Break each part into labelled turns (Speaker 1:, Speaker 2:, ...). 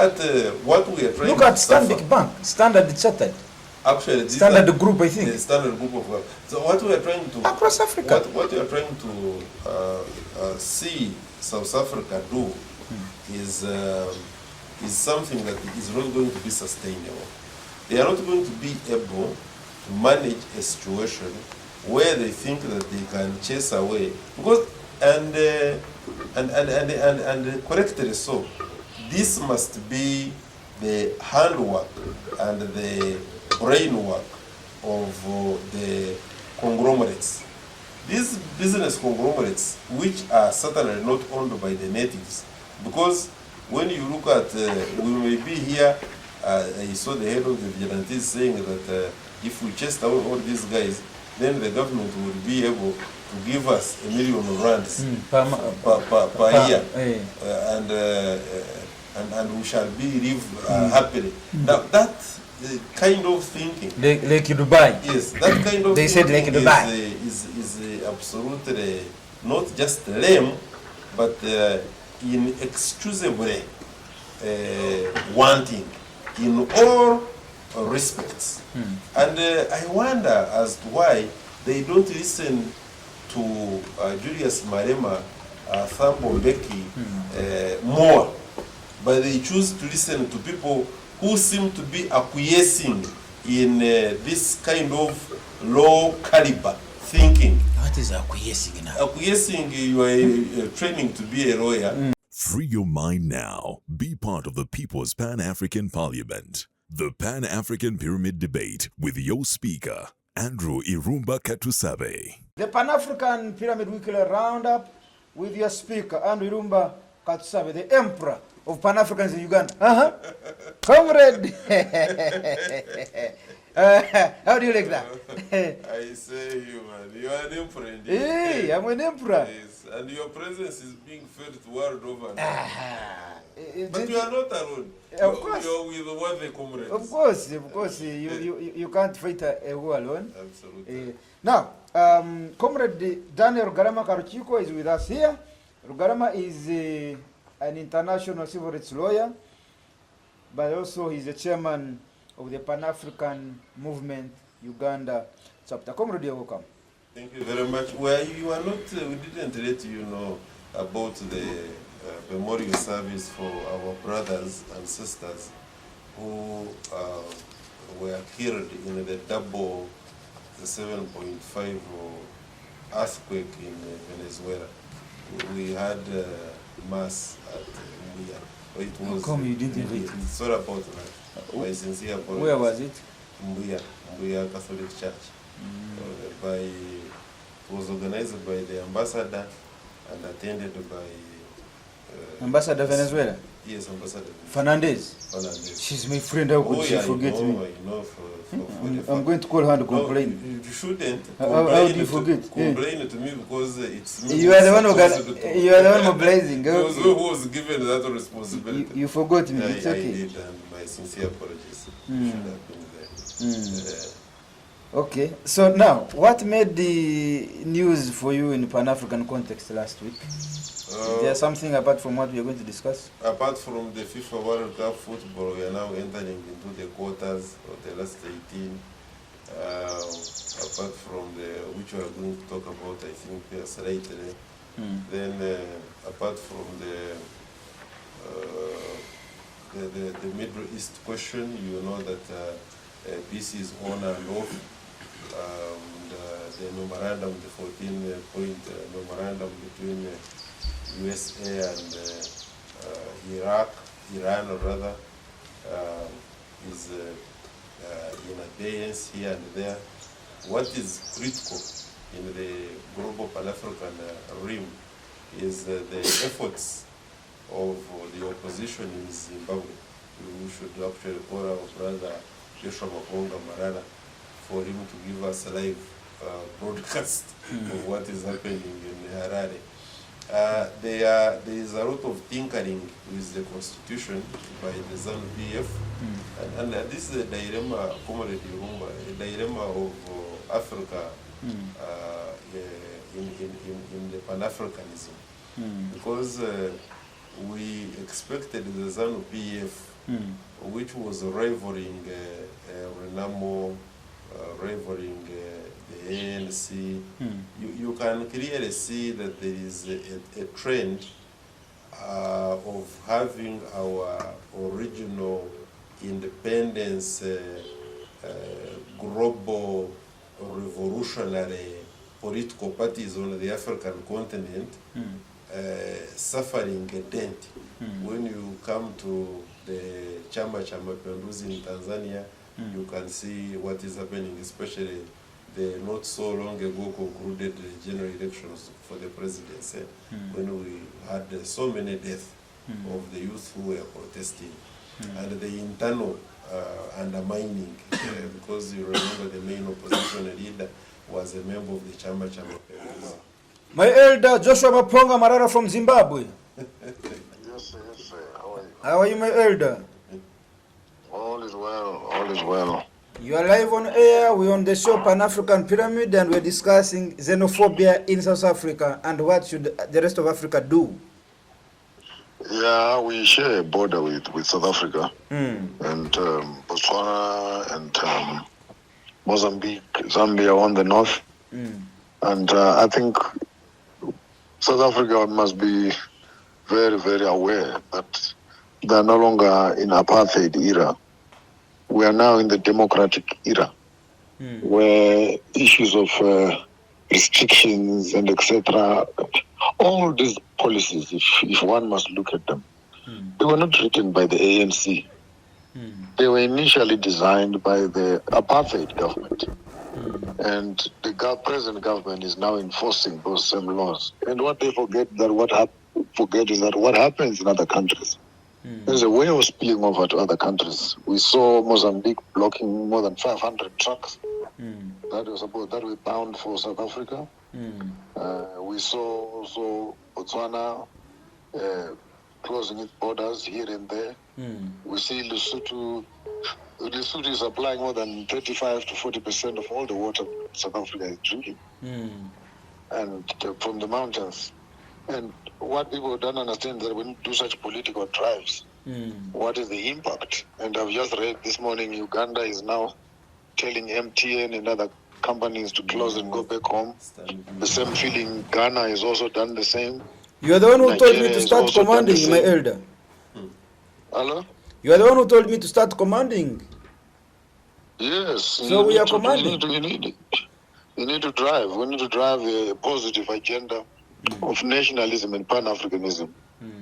Speaker 1: at what we are trying
Speaker 2: Look at
Speaker 1: to suffer.
Speaker 2: Stanbic Bank, Standard Chartered.
Speaker 1: Actually,
Speaker 2: Standard Group, I think.
Speaker 1: The Standard Group of. So what we are trying to
Speaker 2: Across Africa.
Speaker 1: What we are trying to see South Africa do is something that is not going to be sustainable. They are not going to be able to manage a situation where they think that they can chase away because and correctly so. This must be the handwork and the brainwork of the conglomerates. These business conglomerates, which are certainly not owned by the natives, because when you look at, we may be here, I saw the head of the vigilantes saying that if we chased away all these guys, then the government would be able to give us $1 million rands per year, and we shall live happily. Now that kind of thinking,
Speaker 2: like Dubai.
Speaker 1: Yes, that kind of
Speaker 2: they said like Dubai
Speaker 1: is absolutely not just lame, but inexcusably wanting in all respects. And I wonder as to why they don't listen to Julius Malema, Thabo Mbeki more, but they choose to listen to people who seem to be acquiescing in this kind of low caliber thinking.
Speaker 2: What is acquiescing now?
Speaker 1: Acquiescing, you are training to be a lawyer.
Speaker 3: Free your mind now. Be part of the People's Pan-African Parliament. The Pan-African Pyramid Debate with your speaker, Andrew Irumba Katusabe.
Speaker 2: The Pan-African Pyramid Weekly Roundup with your speaker, Andrew Irumba Katusabe, the Emperor of Pan-Africans in Uganda. Comrade! How do you like that?
Speaker 1: I say you, man. You are an emperor indeed.
Speaker 2: Hey, I'm an emperor.
Speaker 1: Yes, and your presence is being felt world over.
Speaker 2: But
Speaker 1: you are not alone.
Speaker 2: Of course.
Speaker 1: You are with one of the comrades.
Speaker 2: Of course. You can't fight a war alone.
Speaker 1: Absolutely.
Speaker 2: Now, Comrade Daniel Rugarama Karuchiko is with us here. Rugarama is an international civil rights lawyer, but also he's the chairman of the Pan-African Movement Uganda chapter. Comrade, you're welcome.
Speaker 1: Thank you very much. Well, you are not, we didn't let you know about the memorial service for our brothers and sisters who were killed in the double, the 7.5 earthquake in Venezuela. We had mass at Mbuya. It was.
Speaker 2: How come you didn't invite me?
Speaker 1: Sorry about that. My sincere apologies.
Speaker 2: Where was it?
Speaker 1: Mbuya Catholic Church. It was organized by the ambassador and attended by
Speaker 2: Ambassador Venezuela?
Speaker 1: Yes, Ambassador
Speaker 2: Fernandez. She's my friend. How could she forget me?
Speaker 1: I know
Speaker 2: I'm going to call her to complain.
Speaker 1: No, you shouldn't.
Speaker 2: How do you forget?
Speaker 1: Complain to me because it's me.
Speaker 2: You are the one mobilizing.
Speaker 1: Because who was given that responsibility?
Speaker 2: You forgot me. It's okay.
Speaker 1: I did, and my sincere apologies. You should have been there.
Speaker 2: Okay, so now, what made the news for you in Pan-African context last week? Is there something apart from what we are going to discuss?
Speaker 1: Apart from the FIFA World Cup football, we are now entering into the quarters of the last 18. Apart from which we are going to talk about, I think, slightly. Then, apart from the Middle East question, you know that peace is on and off. The memorandum, the 14-point memorandum between USA and Iran rather, is in abeyance here and there. What is critical in the global Pan-African realm is the efforts of the opposition in Zimbabwe. We should actually call our brother Joshua Maponga for him to give us a live broadcast of what is happening in Harare. There is a lot of tinkering with the constitution by the ZANU-PF, and this is a dilemma, Comrade Irumba, a dilemma of Africa in the Pan-Africanism, because we expected the ZANU PF, which was rivaling Renamo, rivaling the ANC. You can clearly see that there is a trend of having our original independence global revolutionary political parties on the African continent suffering a dent. When you come to the Chama cha Mapinduzi in Tanzania, you can see what is happening, especially the not so long ago concluded general elections for the presidency, when we had so many deaths of the youth who were protesting, and the internal undermining, because you remember the main opposition leader was a member of the Chama cha Mapinduzi.
Speaker 2: My elder Joshua Maponga Marara from Zimbabwe.
Speaker 4: Yes, sir, yes, sir. How are you?
Speaker 2: How are you, my elder?
Speaker 4: All is well, all is well.
Speaker 2: You are live on air. We're on the show Pan-African Pyramid, and we're discussing xenophobia in South Africa and what should the rest of Africa do.
Speaker 4: Yeah, we share a border with South Africa and Botswana and Mozambique, Zambia on the north. And I think South Africa must be very, very aware that they are no longer in apartheid era. We are now in the democratic era, where issues of restrictions and etc., all these policies, if one must look at them, they were not written by the ANC. They were initially designed by the apartheid government. And the present government is now enforcing those same laws. And what they forget is that what happens in other countries. There's a way of spilling over to other countries. We saw Mozambique blocking more than 500 trucks that were bound for South Africa. We saw also Botswana closing its borders here and there. We see Lesotho is supplying more than 35 to 40% of all the water South Africa is drinking, and from the mountains. And what people don't understand is that when you do such political drives, what is the impact? And I've just read this morning, Uganda is now telling MTN and other companies to close and go back home. The same feeling, Ghana has also done the same.
Speaker 2: You are the one who told me
Speaker 4: Nigeria
Speaker 2: to
Speaker 4: has
Speaker 2: start
Speaker 4: also done the
Speaker 2: commanding, my
Speaker 4: same.
Speaker 2: elder.
Speaker 4: Hello?
Speaker 2: You are the one who told me to start commanding.
Speaker 4: Yes.
Speaker 2: So we are commanding.
Speaker 4: You need to drive. We need to drive a positive agenda of nationalism and Pan-Africanism.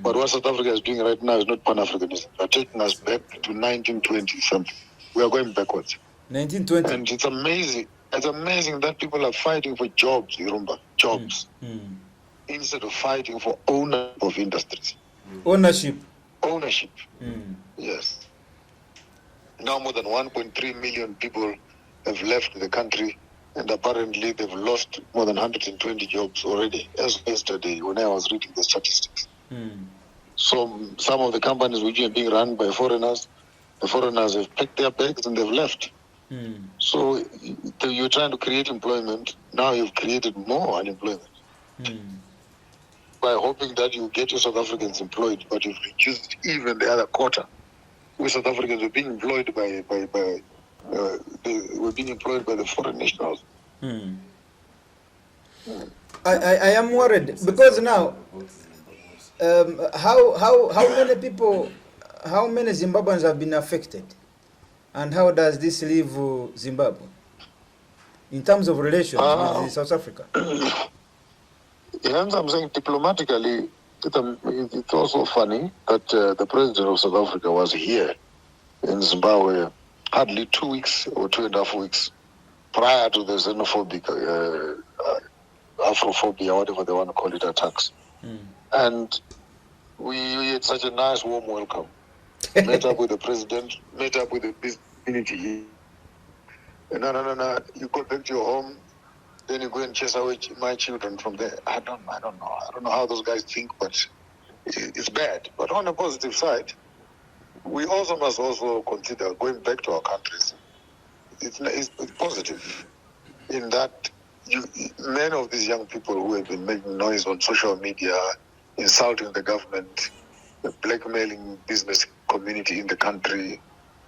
Speaker 4: But what South Africa is doing right now is not Pan-Africanism. They're taking us back to 1920 something. We are going backwards.
Speaker 2: 1920.
Speaker 4: And it's amazing. It's amazing that people are fighting for jobs, Irumba, jobs, instead of fighting for ownership of industries.
Speaker 2: Ownership.
Speaker 4: Yes. Now more than 1.3 million people have left the country, and apparently they've lost more than 120 jobs already, as yesterday when I was reading the statistics. So some of the companies which are being run by foreigners, the foreigners have packed their bags and they've left. So you're trying to create employment, now you've created more unemployment. By hoping that you get your South Africans employed, but you've reduced even the other quarter. We South Africans were being employed by the foreign nationals.
Speaker 2: I am worried because now, how many Zimbabweans have been affected, and how does this leave Zimbabwe in terms of relations with South Africa?
Speaker 4: I'm saying diplomatically, it's also funny that the president of South Africa was here in Zimbabwe hardly 2 weeks or 2.5 weeks prior to the xenophobic Afrophobia, whatever they want to call it, attacks. And we had such a nice warm welcome. Met up with the president, met up with the business community. No, you go back to your home, then you go and chase away my children from there. I don't know. I don't know how those guys think, but it's bad. But on the positive side, we also must also consider going back to our countries. It's positive in that many of these young people who have been making noise on social media, insulting the government, blackmailing business community in the country,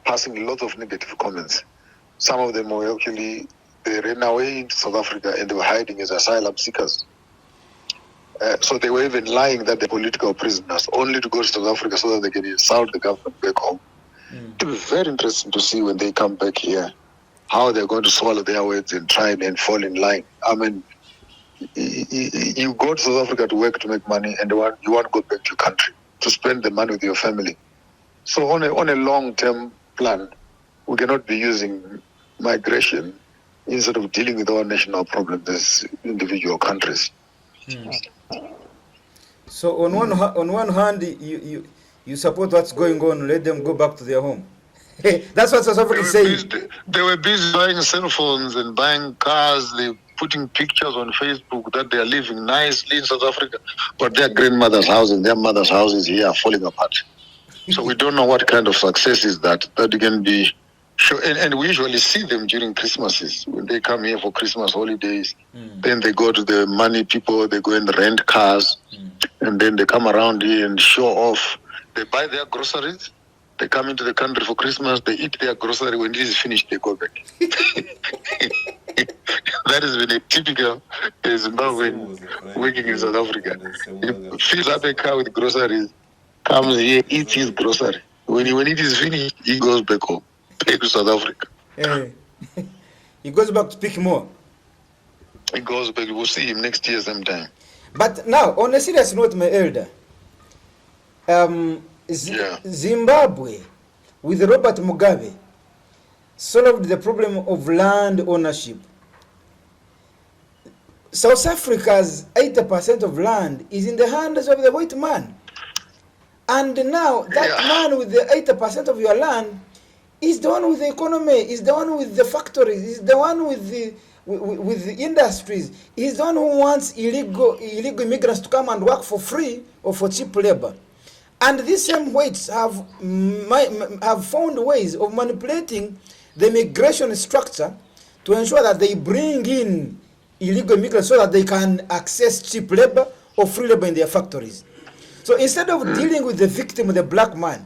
Speaker 4: passing a lot of negative comments. Some of them were actually, they ran away into South Africa and they were hiding as asylum seekers. So they were even lying that they're political prisoners, only to go to South Africa so that they can insult the government back home. It will be very interesting to see when they come back here, how they're going to swallow their words and try and fall in line. I mean, you go to South Africa to work to make money, and you want to go back to your country to spend the money with your family. So on a long-term plan, we cannot be using migration instead of dealing with our national problems as individual countries.
Speaker 2: So on one hand, you support what's going on. Let them go back to their home. That's what South Africa is saying.
Speaker 4: They were busy buying cell phones and buying cars. They putting pictures on Facebook that they are living nicely in South Africa, but their grandmother's house and their mother's houses here are falling apart. So we don't know what kind of success is that can be. And we usually see them during Christmases when they come here for Christmas holidays. Then they go to the money people. They go and rent cars, and then they come around here and show off. They buy their groceries. They come into the country for Christmas. They eat their grocery. When this is finished, they go back. That has been a typical Zimbabwean working in South Africa. He fills up a car with groceries, comes here, eats his grocery. When it is finished, he goes back home, back to South Africa.
Speaker 2: He goes back to speak more.
Speaker 4: He goes back. We'll see him next year sometime.
Speaker 2: But now, on a serious note, my elder, Zimbabwe, with Robert Mugabe, solved the problem of land ownership. South Africa's 80% of land is in the hands of the white man. And now that man with the 80% of your land is the one with the economy, is the one with the factories, is the one with the industries, is the one who wants illegal immigrants to come and work for free or for cheap labor. And these same whites have found ways of manipulating the migration structure to ensure that they bring in illegal immigrants so that they can access cheap labor or free labor in their factories. So instead of dealing with the victim, the black man,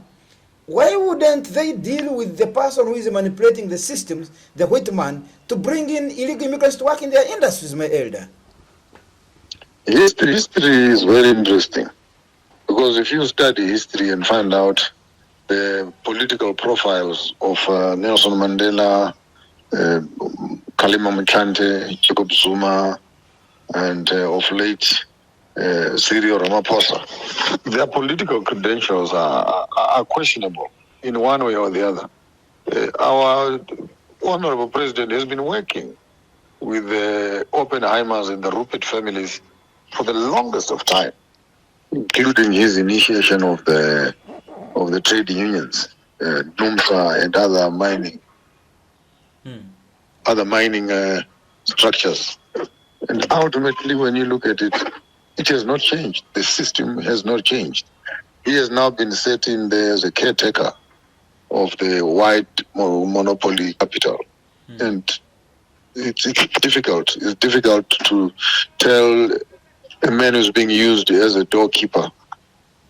Speaker 2: why wouldn't they deal with the person who is manipulating the systems, the white man, to bring in illegal immigrants to work in their industries, my elder?
Speaker 4: History is very interesting. Because if you study history and find out the political profiles of Nelson Mandela, Kgalema Motlanthe, Jacob Zuma, and of late Cyril Ramaphosa, their political credentials are questionable in one way or the other. Our honorable president has been working with the Oppenheimers and the Rupert families for the longest of time, including his initiation of the trade unions, NUMSA and other mining structures. And ultimately, when you look at it, it has not changed. The system has not changed. He has now been set in there as a caretaker of the white monopoly capital. And it's difficult. It's difficult to tell a man who's being used as a doorkeeper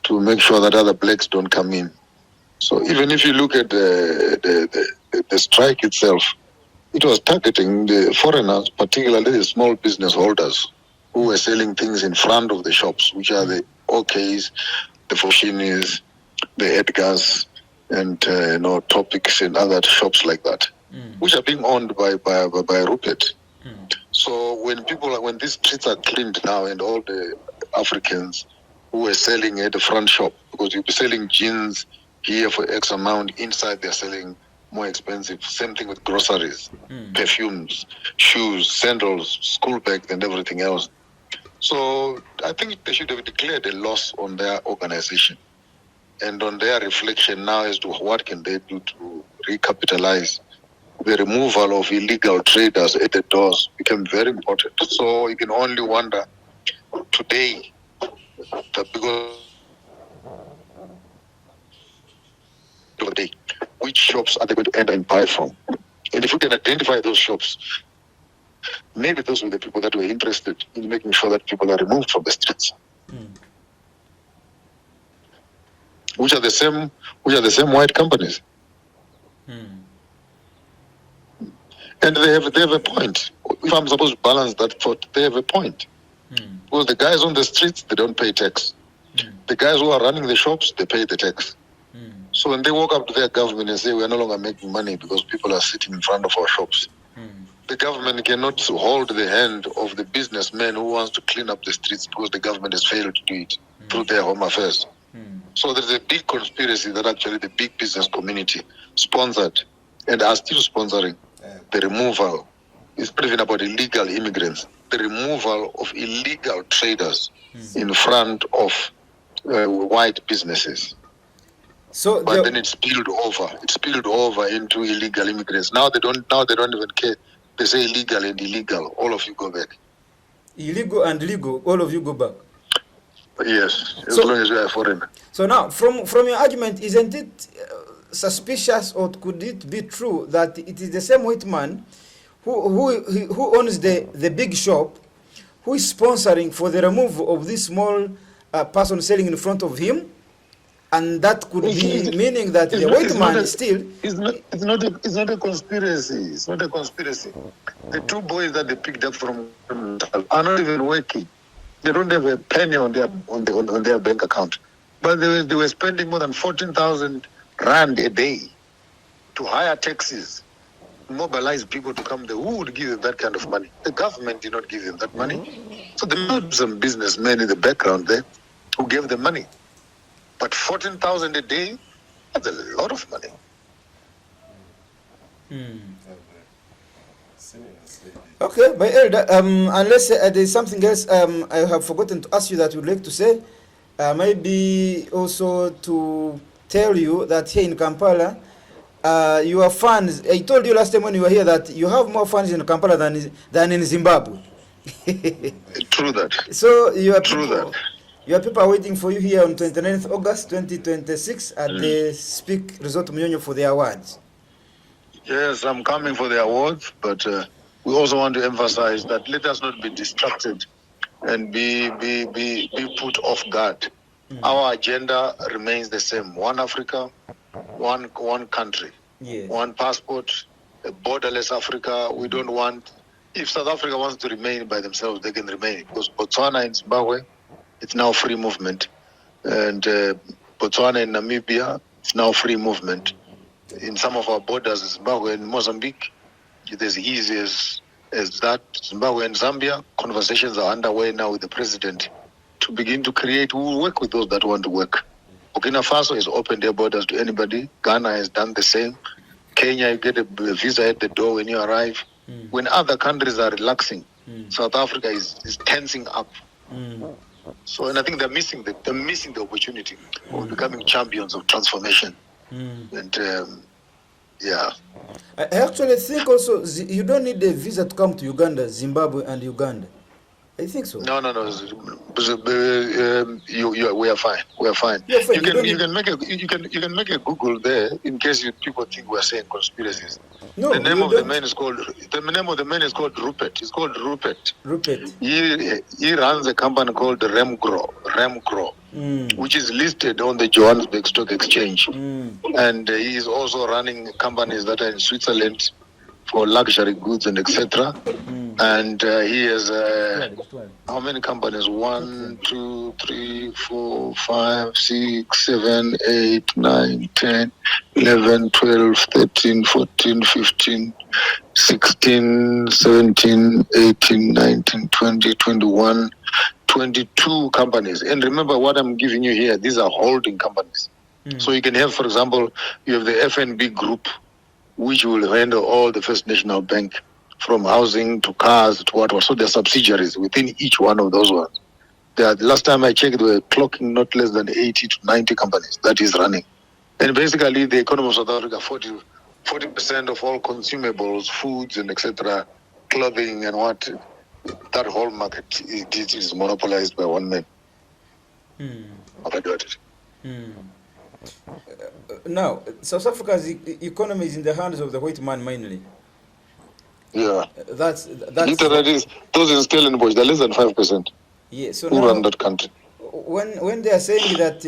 Speaker 4: to make sure that other blacks don't come in. So even if you look at the strike itself, it was targeting the foreigners, particularly the small business holders who were selling things in front of the shops, which are the OKs, the Foshinis, the Edgars, and Topics and other shops like that, which are being owned by Rupert. So when these streets are cleaned now, and all the Africans who were selling at the front shop, because you'll be selling jeans here for X amount, inside they're selling more expensive. Same thing with groceries, perfumes, shoes, sandals, school bags, and everything else. So I think they should have declared a loss on their organization and on their reflection now as to what can they do to recapitalize. The removal of illegal traders at the doors became very important. So you can only wonder today that because of the day, which shops are they going to enter and buy from? And if we can identify those shops, maybe those were the people that were interested in making sure that people are removed from the streets. which are the same white companies. And they have a point. If I'm supposed to balance that thought, they have a point. Because the guys on the streets, they don't pay tax. The guys who are running the shops, they pay the tax. So when they walk up to their government and say, we're no longer making money because people are sitting in front of our shops, the government cannot hold the hand of the businessman who wants to clean up the streets because the government has failed to do it through their home affairs. So there's a big conspiracy that actually the big business community sponsored and are still sponsoring the removal. It's not even about illegal immigrants. The removal of illegal traders in front of white businesses.
Speaker 2: So
Speaker 4: but then it spilled over into illegal immigrants. Now they don't even care. They say illegal and illegal. All of you go back.
Speaker 2: Illegal and legal, all of you go back.
Speaker 4: Yes, as long as you are foreign.
Speaker 2: So now, from your argument, isn't it suspicious, or could it be true that it is the same white man who owns the big shop, who is sponsoring for the removal of this small person selling in front of him, and that could be meaning that the white man is still...
Speaker 4: It's not a conspiracy. It's not a conspiracy. The two boys that they picked up from are not even working. They don't have a penny on their bank account. But they were spending more than 14,000 rand a day to hire taxis, mobilize people to come there. Who would give them that kind of money? The government did not give them that money. So there must be some businessmen in the background there who gave them money. But 14,000 a day, that's a lot of money.
Speaker 2: Okay, but Elder, unless there's something else I have forgotten to ask you that you'd like to say, maybe also to tell you that here in Kampala, your fans, I told you last time when you were here that you have more fans in Kampala than in Zimbabwe.
Speaker 4: True that.
Speaker 2: So your people are waiting for you here on 29th August 2026 at the Speak Resort Munyonyo for the awards.
Speaker 4: Yes, I'm coming for the awards, but we also want to emphasize that let us not be distracted and be put off guard. Our agenda remains the same: one Africa, one country, one passport, a borderless Africa. We don't want. If South Africa wants to remain by themselves, they can remain, because Botswana and Zimbabwe, it's now free movement, and Botswana and Namibia, it's now free movement. In some of our borders, Zimbabwe and Mozambique, it is easy as that. Zimbabwe and Zambia, conversations are underway now with the president to begin to create. We will work with those that want to work. Burkina Faso has opened their borders to anybody. Ghana has done the same. Kenya, you get a visa at the door when you arrive. When other countries are relaxing, South Africa is tensing up. So, and I think they're missing the opportunity of becoming champions of transformation. And
Speaker 2: I actually think also you don't need a visa to come to Uganda, Zimbabwe, and Uganda. I think so.
Speaker 4: No. We are fine. We are fine. You can make a Google there in case people think we are saying conspiracies.
Speaker 2: No,
Speaker 4: the name of the man is called Rupert. It's called Rupert. He runs a company called Remgro, which is listed on the Johannesburg Stock Exchange, and he is also running companies that are in Switzerland for luxury goods and etc. And he has how many companies? 1, 2, 3, 4, 5, 6, 7, 8, 9, 10, 11, 12, 13, 14, 15, 16, 17, 18, 19, 20, 21, 22 companies. And remember what I'm giving you here, these are holding companies. So you can have, for example, you have the FNB group, which will handle all the First National Bank, from housing to cars to what. So there are subsidiaries within each one of those ones. Last time I checked, they were clocking not less than 80 to 90 companies that is running. And basically the economy of South Africa, 40% of all consumables, foods and etc., clothing and what, that whole market is monopolized by one man.
Speaker 2: Now, South Africa's economy is in the hands of the white man mainly.
Speaker 4: Yeah.
Speaker 2: That's
Speaker 4: literally those in Stellenbosch, they're less than 5%.
Speaker 2: Yeah. So
Speaker 4: who run that country?
Speaker 2: When they are saying that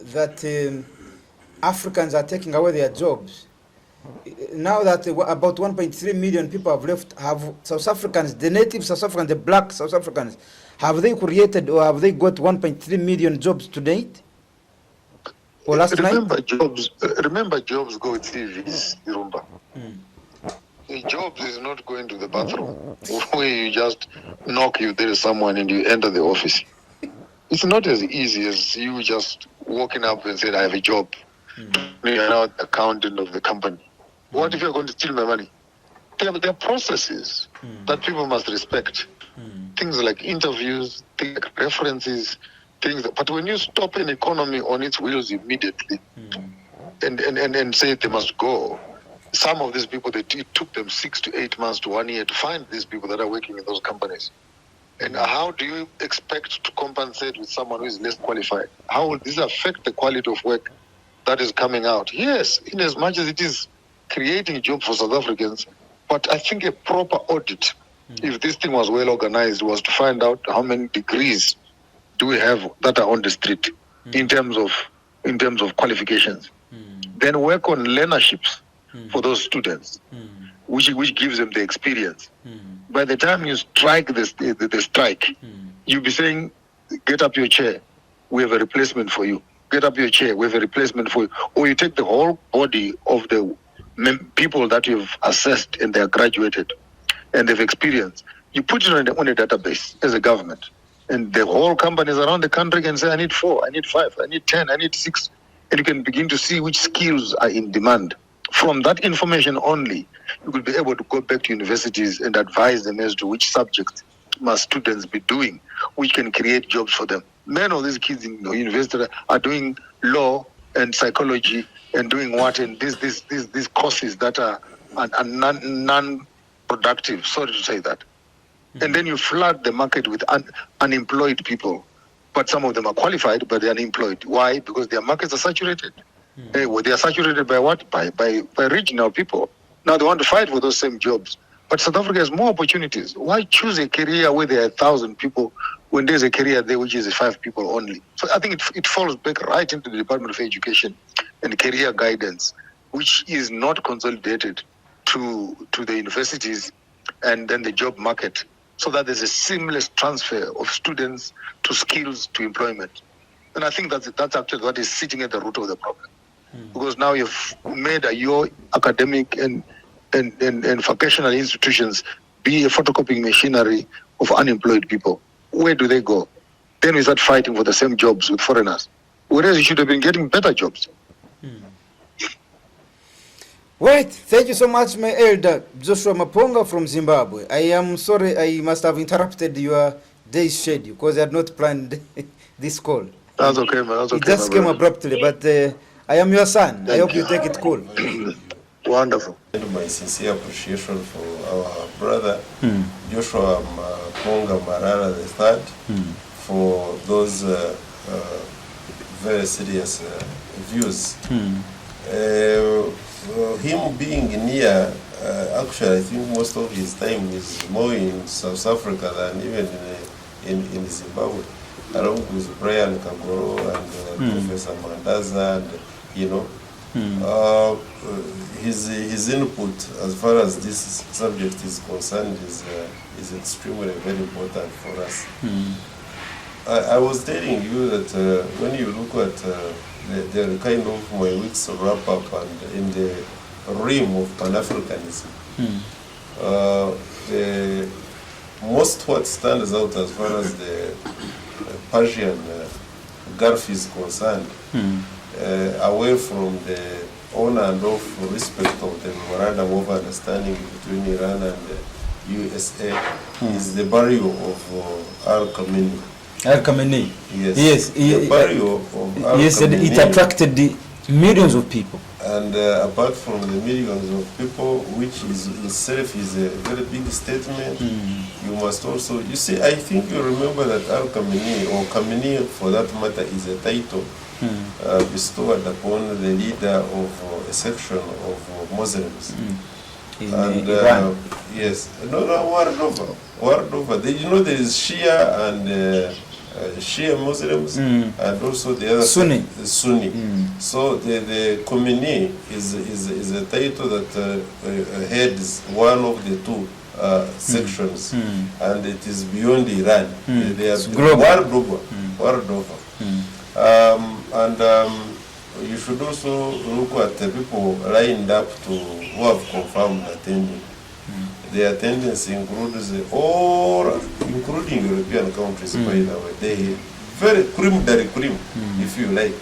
Speaker 2: that Africans are taking away their jobs. Now that about 1.3 million people have left, have South Africans, the native South Africans, the black South Africans, have they created or have they got 1.3 million jobs to date? Or last
Speaker 4: remember
Speaker 2: night?
Speaker 4: Remember jobs go with CVs, Irumba. The jobs is not going to the bathroom where you just knock, you there is someone and you enter the office. It's not as easy as you just walking up and saying, I have a job. You're now the accountant of the company. What if you're going to steal my money? There are processes that people must respect. Things like interviews, things like references, but when you stop an economy on its wheels immediately and say they must go, some of these people, it took them 6 to 8 months to 1 year to find these people that are working in those companies. And how do you expect to compensate with someone who is less qualified? How will this affect the quality of work that is coming out? Yes, in as much as it is creating jobs for South Africans, but I think a proper audit, if this thing was well organized, was to find out how many degrees do we have that are on the street in terms of qualifications. Then work on learnerships for those students, which gives them the experience. By the time you strike the strike, you'll be saying, get up your chair, we have a replacement for you. Get up your chair, we have a replacement for you. Or you take the whole body of the people that you've assessed and they're graduated and they've experienced, you put it on a database as a government. And the whole companies around the country can say, I need 4, I need 5, I need 10, I need 6. And you can begin to see which skills are in demand. From that information only, you will be able to go back to universities and advise them as to which subjects must students be doing, which can create jobs for them. Many of these kids in university are doing law and psychology and doing what, and these courses that are non-productive, sorry to say that. And then you flood the market with unemployed people. But some of them are qualified, but they're unemployed. Why? Because their markets are saturated. They are saturated by what? By regional people. Now they want to fight for those same jobs. But South Africa has more opportunities. Why choose a career where there are 1,000 people when there's a career there which is 5 people only? So I think it falls back right into the Department of Education and career guidance, which is not consolidated to the universities and then the job market, so that there's a seamless transfer of students to skills to employment. And I think that's actually what is sitting at the root of the problem. Because now you've made your academic and vocational institutions be a photocopying machinery of unemployed people. Where do they go? Then we start fighting for the same jobs with foreigners. Whereas you should have been getting better jobs.
Speaker 2: Right, thank you so much, my elder Joshua Maponga from Zimbabwe. I am sorry I must have interrupted your day's schedule because I had not planned this call.
Speaker 4: That's okay, man. That's okay.
Speaker 2: It just came abruptly, but I am your son. I hope you take it cool.
Speaker 4: Wonderful.
Speaker 1: My sincere appreciation for our brother Joshua Maponga Marara III for those very serious views. Him being near, actually I think most of his time is more in South Africa than even in Zimbabwe, along with Brian Kagoro and Professor Mandaza, and his input as far as this subject is concerned is extremely very important for us. I was telling you that when you look at the kind of my week's wrap up and in the realm of Pan-Africanism, most what stands out as far as the Persian Gulf is concerned, away from the honor and of respect of the memorandum of understanding between Iran and the USA, is the burial of Al-Khamenei.
Speaker 2: Al-Khamenei.
Speaker 1: Yes. The burial of Al-Khamenei.
Speaker 2: Yes, it attracted the millions of people.
Speaker 1: And apart from the millions of people, which is itself is a very big statement, you must also, you see, I think you remember that Al-Khamenei, or Khamenei for that matter, is a title bestowed upon the leader of a section of Muslims. And yes, no, world over. There is Shia Shia Muslims and also the other
Speaker 2: Sunni.
Speaker 1: the Sunni. So the Khomeini is a title that heads one of the two sections, and it is beyond Iran. They are
Speaker 2: global.
Speaker 1: world over. You should also look at the people lined up who have confirmed attending. Their attendance includes including European countries, by the way. They very cream de la cream, if you like.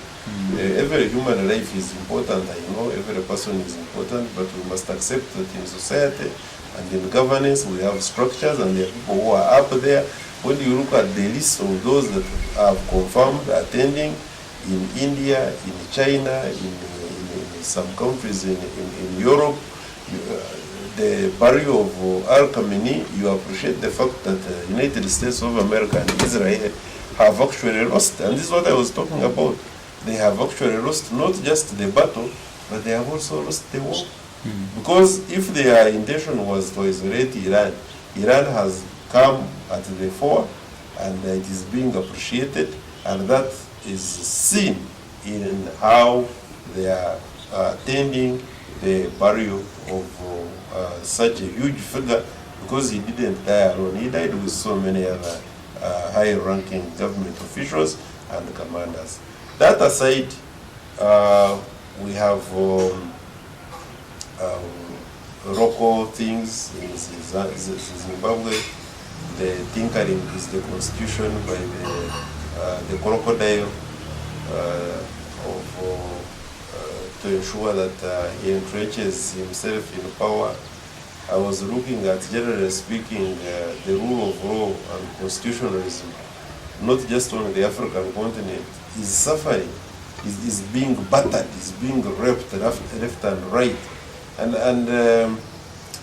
Speaker 1: Every human life is important, I know, every person is important, but we must accept that in society and in governance we have structures and there are people who are up there. When you look at the list of those that have confirmed attending in India, in China, in some countries in Europe, the barrio of Al-Khamenei, you appreciate the fact that the United States of America and Israel have actually lost. And this is what I was talking about. They have actually lost not just the battle, but they have also lost the war. Because if their intention was to isolate Iran, Iran has come at the fore and it is being appreciated, and that is seen in how they are attending the burial of such a huge figure, because he didn't die alone. He died with so many other high-ranking government officials and commanders. That aside, we have local things in Zimbabwe. The tinkering is the constitution by the crocodile to ensure that he entrenches himself in power. I was looking at, generally speaking, the rule of law and constitutionalism, not just on the African continent, is suffering, is being battered, is being raped left and right. And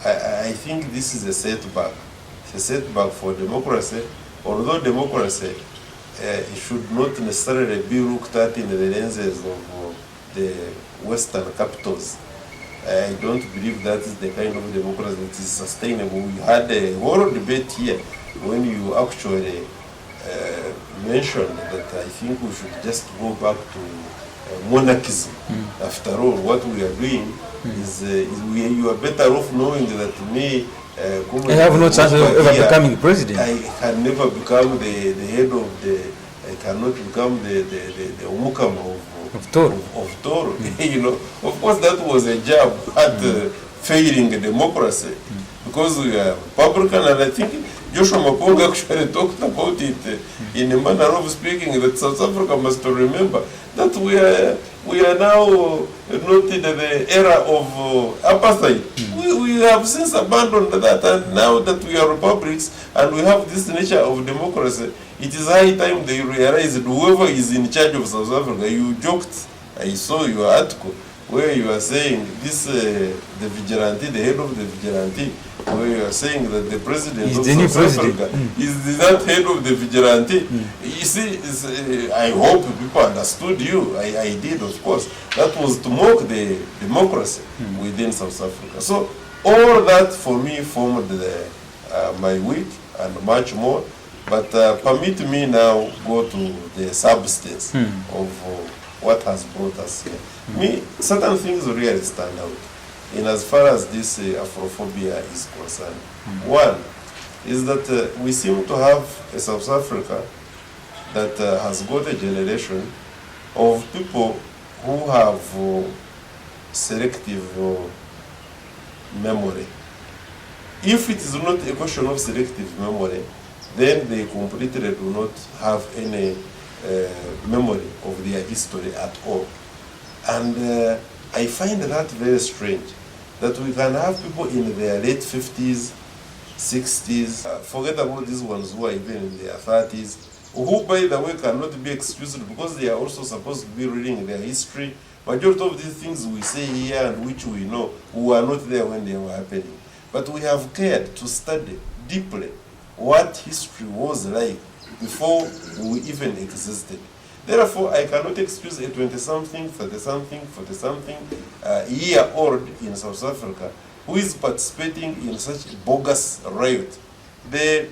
Speaker 1: I think this is a setback. It's a setback for democracy, although democracy should not necessarily be looked at in the lenses of the Western capitals. I don't believe that is the kind of democracy that is sustainable. We had a whole debate here when you actually mentioned that I think we should just go back to monarchism. After all, what we are doing is you are better off knowing that me,
Speaker 2: I have no chance of ever becoming president.
Speaker 1: I can never become the head of I cannot become the umukam of Toro. You know, of course that was a jab at failing democracy, because we are Republican, and I think Joshua Maponga actually talked about it in a manner of speaking, that South Africa must remember that we are now not in the era of apartheid. We have since abandoned that, and now that we are republics and we have this nature of democracy, it is high time they realize that whoever is in charge of South Africa. You joked, I saw your article where you are saying this, the vigilante, the head of the vigilante, where you are saying that the president of South Africa is not head of the vigilante. You see, I hope people understood you. I did, of course. That was to mock the democracy within South Africa. So all that for me formed my week and much more. But permit me now go to the substance of what has brought us here. Me, certain things really stand out in as far as this Afrophobia is concerned. One is that we seem to have a South Africa that has got a generation of people who have selective memory. If it is not a question of selective memory, then they completely do not have any memory of their history at all. And I find that very strange, that we can have people in their late 50s, 60s, forget about these ones who are even in their 30s, who, by the way, cannot be excused because they are also supposed to be reading their history. Majority of these things we say here and which we know, we were not there when they were happening. But we have cared to study deeply what history was like before we even existed. Therefore, I cannot excuse a 20-something, 30-something, 40-something year-old in South Africa who is participating in such a bogus riot. The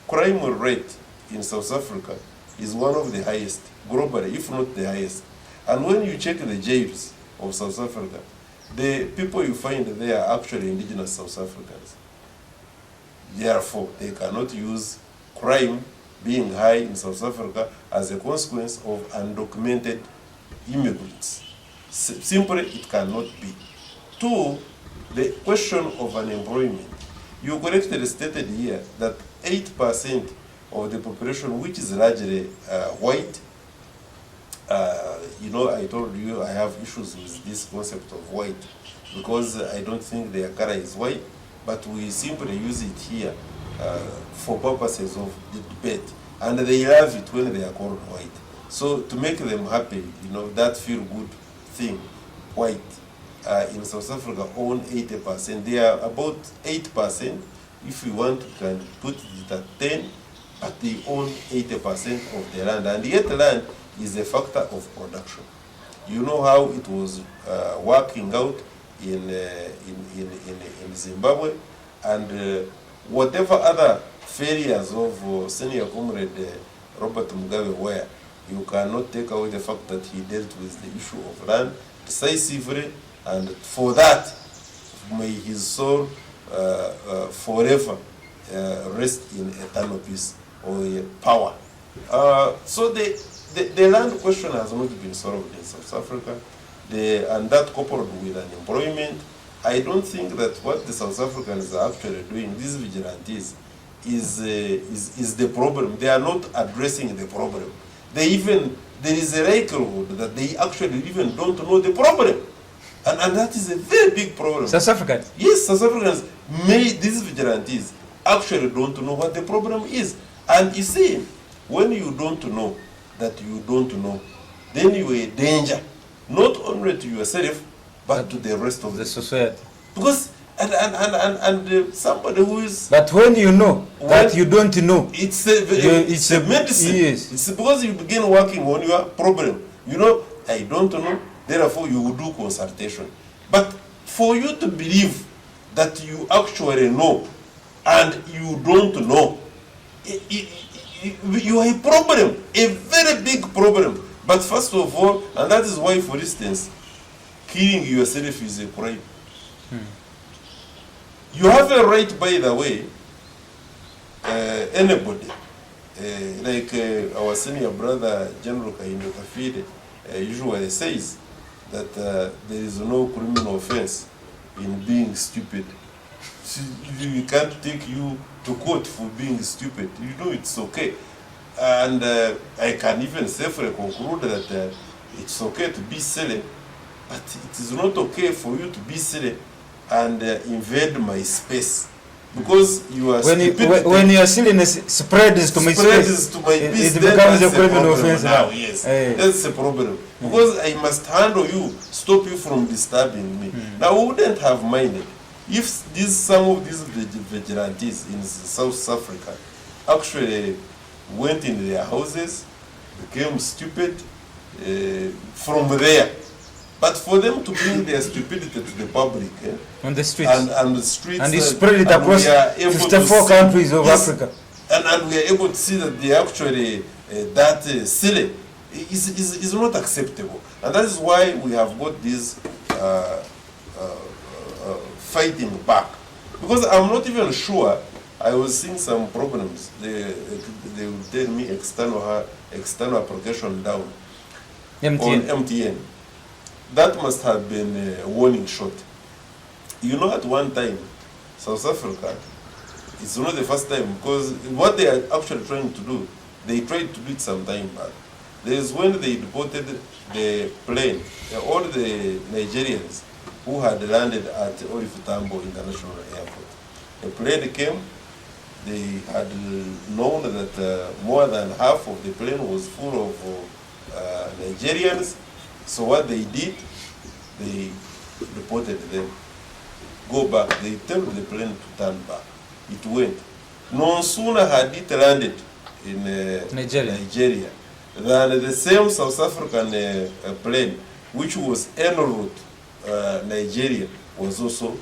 Speaker 1: crime rate in South Africa is one of the highest globally, if not the highest. And when you check the jails of South Africa, the people you find there are actually indigenous South Africans. Therefore, they cannot use crime being high in South Africa as a consequence of undocumented immigrants. Simply, it cannot be. Two, the question of unemployment. You correctly stated here that 8% of the population, which is largely white, you know, I told you I have issues with this concept of white because I don't think their color is white, but we simply use it here for purposes of the debate. And they love it when they are called white. So to make them happy, you know, that feel good thing, white, in South Africa own 80%. They are about 8%. If we want, we can put it at 10, but they own 80% of the land. And yet land is a factor of production. You know how it was working out in Zimbabwe, and whatever other failures of senior comrade Robert Mugabe were, you cannot take away the fact that he dealt with the issue of land decisively, and for that, may his soul forever rest in eternal peace or power. So the land question has not been solved in South Africa, and that coupled with unemployment, I don't think that what the South Africans are actually doing, these vigilantes, is the problem. They are not addressing the problem. There is a likelihood that they actually even don't know the problem. And that is a very big problem.
Speaker 2: South Africans?
Speaker 1: Yes, South Africans, these vigilantes actually don't know what the problem is. And you see, when you don't know that you don't know, then you are a danger, not only to yourself, but to the rest of the
Speaker 2: society.
Speaker 1: Because, and somebody who is...
Speaker 2: But when you know that you don't know,
Speaker 1: it's a medicine.
Speaker 2: Yes.
Speaker 1: It's because you begin working on your problem. You know, I don't know, therefore you will do consultation. But for you to believe that you actually know and you don't know, you have a problem, a very big problem. But first of all, and that is why, for instance, killing yourself is a crime. You have a right, by the way, anybody, like our senior brother, General Kahindo Kafide, usually says that there is no criminal offense in being stupid. We can't take you to court for being stupid. You know it's okay. And I can even safely conclude that it's okay to be silly, but it is not okay for you to be silly and invade my space. Because you are
Speaker 2: when your silliness spreads to my space, it becomes a criminal offense
Speaker 1: now. Yes, that's the problem. Because I must handle you, stop you from disturbing me. Now, we wouldn't have minded if some of these vigilantes in South Africa actually went in their houses, became stupid from there. But for them to bring their stupidity to the public,
Speaker 2: on the streets,
Speaker 1: and the streets,
Speaker 2: and spread it across 54 countries of Africa,
Speaker 1: and we are able to see that they actually that silly is not acceptable, and that is why we have got this fighting back. Because I'm not even sure. I was seeing some problems. They will tell me external application down on MTN. That must have been a warning shot. You know, at one time, South Africa, it's not the first time, because what they are actually trying to do, they tried to do it some time back. There is when they deported the plane, all the Nigerians who had landed at Olive Tambo International Airport. The plane came, they had known that more than half of the plane was full of Nigerians. So what they did, they reported them. Go back. They told the plane to turn back. It went. No sooner had it landed in Nigeria than the same South African plane, which was en route Nigeria, was also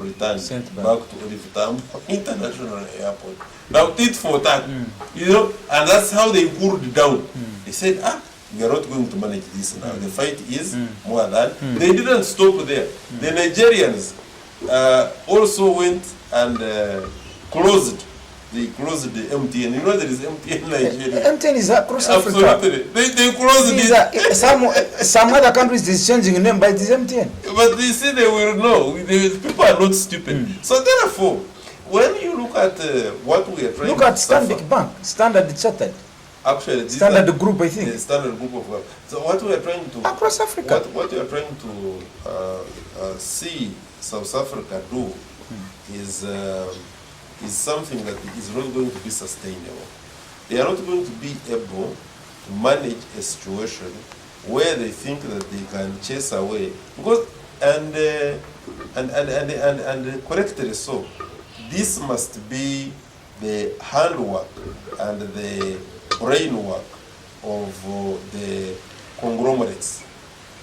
Speaker 1: returned
Speaker 2: Sent
Speaker 1: back
Speaker 2: back.
Speaker 1: to Olive Tambo International Airport. Now, tit for tat, you know, and that's how they cooled down. They said, we are not going to manage this now. The fight is more than. They didn't stop there. The Nigerians also went and they closed the MTN. You know there is MTN Nigeria.
Speaker 2: MTN is across Africa.
Speaker 1: Absolutely. They closed it.
Speaker 2: Some other countries is changing name, but it is MTN.
Speaker 1: But they say they will know. People are not stupid. So therefore, when you look at what we are trying
Speaker 2: Look
Speaker 1: to
Speaker 2: at Standard Bank, Standard Chartered,
Speaker 1: actually, these
Speaker 2: Standard
Speaker 1: are
Speaker 2: Group, I think.
Speaker 1: the standard group of so what we are trying to
Speaker 2: Across Africa.
Speaker 1: what we are trying to see South Africa do is something that is not going to be sustainable. They are not going to be able to manage a situation where they think that they can chase away because and correctly so. This must be the handwork and the brainwork of the conglomerates.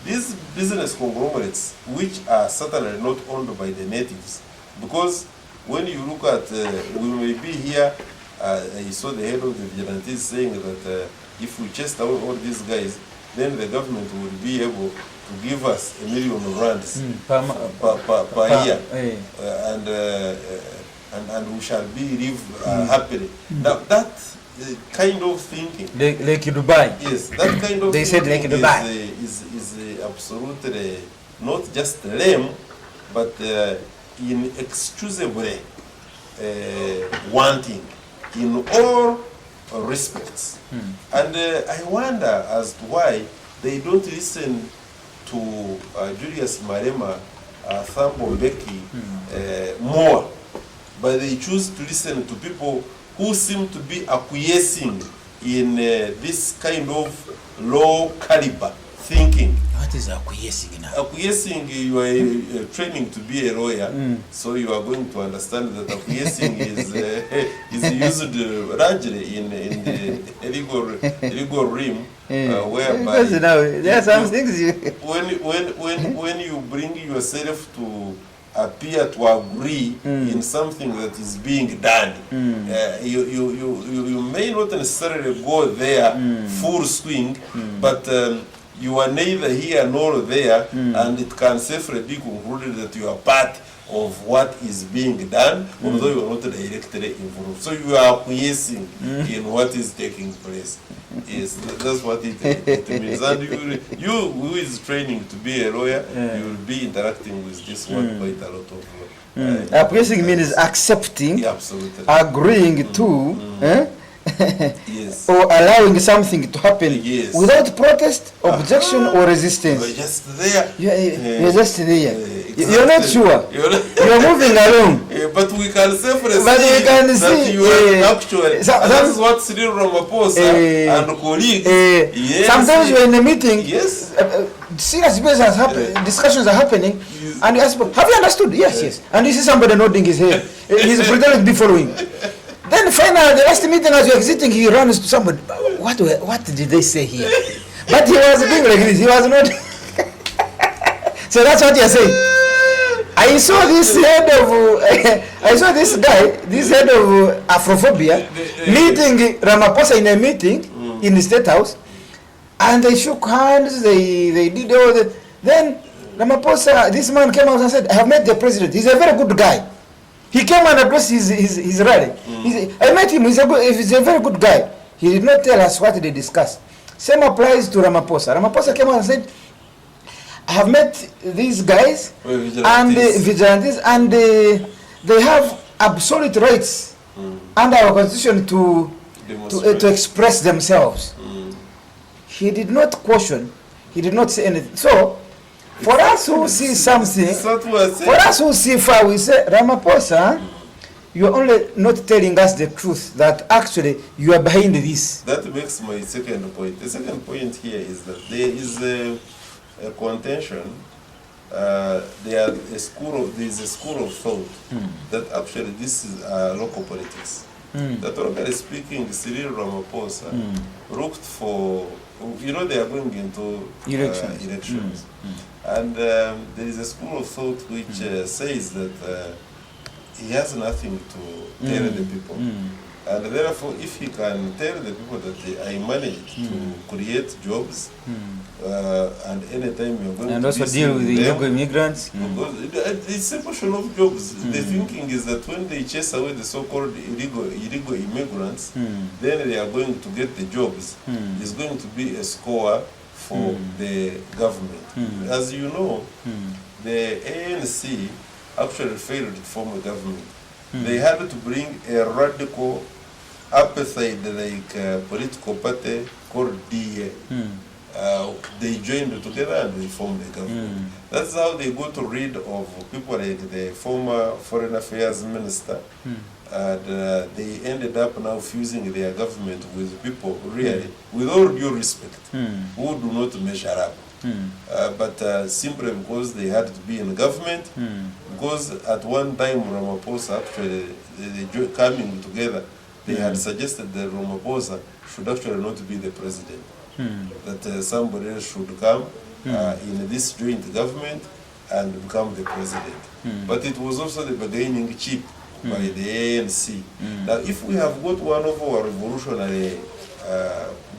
Speaker 1: These business conglomerates, which are certainly not owned by the natives, because when you look at, we may be here, I saw the head of the vigilantes saying that if we chased away all these guys, then the government will be able to give us $1 million rands per year, and we shall live happily. Now that kind of thinking,
Speaker 2: Like Dubai.
Speaker 1: yes, that kind of
Speaker 2: They said like
Speaker 1: thinking
Speaker 2: Dubai.
Speaker 1: is absolutely not just lame, but inexcusably wanting in all respects. And I wonder as to why they don't listen to Julius Malema, Thabo Mbeki more, but they choose to listen to people who seem to be acquiescing in this kind of low caliber thinking.
Speaker 2: What is acquiescing now?
Speaker 1: Acquiescing, you are training to be a lawyer, so you are going to understand that acquiescing is used largely in the legal realm, whereby
Speaker 2: Because now there are some things you
Speaker 1: when you bring yourself to appear to agree in something that is being done, you may not necessarily go there full swing, but you are neither here nor there, and it can safely be concluded that you are part of what is being done, although you are not directly involved. So you are acquiescing in what is taking place. Yes, that's what it means. And you who is training to be a lawyer, you will be interacting with this one quite a lot of.
Speaker 2: acquiescing means accepting,
Speaker 1: Yeah, absolutely.
Speaker 2: agreeing to,
Speaker 1: Yes.
Speaker 2: or allowing something to happen
Speaker 1: Yes.
Speaker 2: without protest, objection, or
Speaker 1: You are
Speaker 2: resistance.
Speaker 1: just there.
Speaker 2: You're just there.
Speaker 1: Exactly.
Speaker 2: You're not sure. You're moving along.
Speaker 1: But we can safely
Speaker 2: But
Speaker 1: see
Speaker 2: we can
Speaker 1: that
Speaker 2: see,
Speaker 1: you are actually.
Speaker 2: so-
Speaker 1: That is what Cyril Ramaphosa and colleagues. Yes.
Speaker 2: Sometimes you're in a meeting,
Speaker 1: Yes.
Speaker 2: serious business discussions are happening,
Speaker 1: Yes.
Speaker 2: and you ask, have you understood? Yes, yes. And you see somebody nodding his head. He's pretending to be following. Then finally, the last meeting as you're exiting, he runs to somebody. What did they say here? But he was doing like this. He was not. So that's what you're saying. I saw this head of, I saw this guy, this head of Afrophobia, meeting Ramaphosa in a meeting in the State House, and they shook hands, they did all that. Then Ramaphosa, this man came out and said, I have met the president, he's a very good guy. He came and addressed his rally. I met him, he's a very good guy. He did not tell us what they discussed. Same applies to Ramaphosa. Ramaphosa came out and said, I have met these guys and vigilantes, and they have absolute rights under our constitution to express themselves. He did not caution, he did not say anything. So, for us who see something, for us who see far, we say, Ramaphosa, you are only not telling us the truth, that actually you are behind this.
Speaker 1: That makes my second point. The second point here is that there is a contention. There is a school of thought that actually this is local politics. That locally speaking, Cyril Ramaphosa looked for you know, they are going into elections. And there is a school of thought which says that he has nothing to tell the people. And therefore, if he can tell the people that I managed to create jobs, and anytime you're going
Speaker 2: and
Speaker 1: to
Speaker 2: also deal with the illegal immigrants.
Speaker 1: because it's a question of jobs. The thinking is that when they chase away the so-called illegal immigrants, then they are going to get the jobs. It's going to be a score for the government. As you know, the ANC actually failed to form a government. They had to bring a radical apartheid-like political party called DA. They joined together and they formed a government. That's how they got rid of people like the former foreign affairs minister. And they ended up now fusing their government with people, really, with all due respect, who do not measure up. But simply because they had to be in government, because at one time Ramaphosa actually, they coming together, they had suggested that Ramaphosa should actually not be the president, that somebody else should come in this joint government and become the president. But it was also the bargaining chip by the ANC. Now, if we have got one of our revolutionary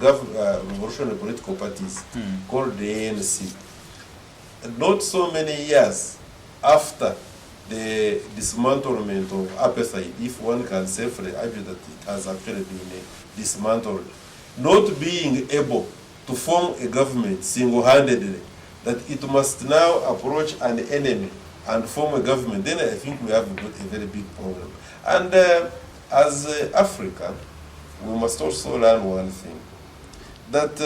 Speaker 1: revolutionary political parties called the ANC, not so many years after the dismantlement of apartheid, if one can safely argue that it has actually been dismantled, not being able to form a government single-handedly, that it must now approach an enemy and form a government, then I think we have got a very big problem. And as Africa, we must also learn one thing, that,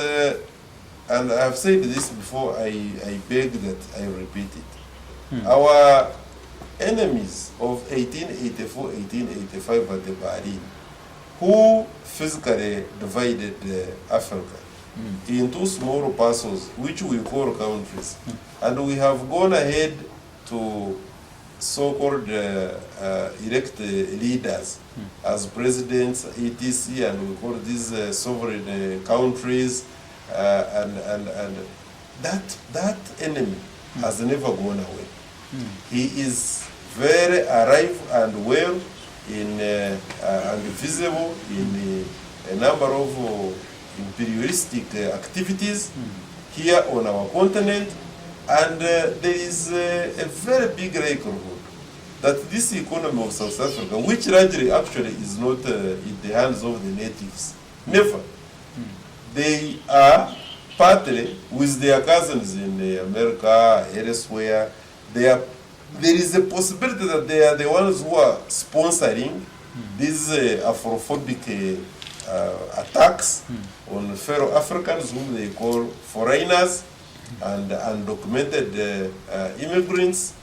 Speaker 1: and I have said this before, I beg that I repeat it. Our enemies of 1884, 1885 at the Bahrain, who physically divided Africa into small parcels, which we call countries, and we have gone ahead to so-called elect leaders as presidents, etc., and we call these sovereign countries, and that enemy has never gone away. He is very alive and well in and visible in a number of imperialistic activities here on our continent. And there is a very big likelihood that this economy of South Africa, which largely actually is not in the hands of the natives, never. They are partly with their cousins in America, elsewhere. There is a possibility that they are the ones who are sponsoring these Afrophobic attacks on fellow Africans, whom they call foreigners and undocumented immigrants,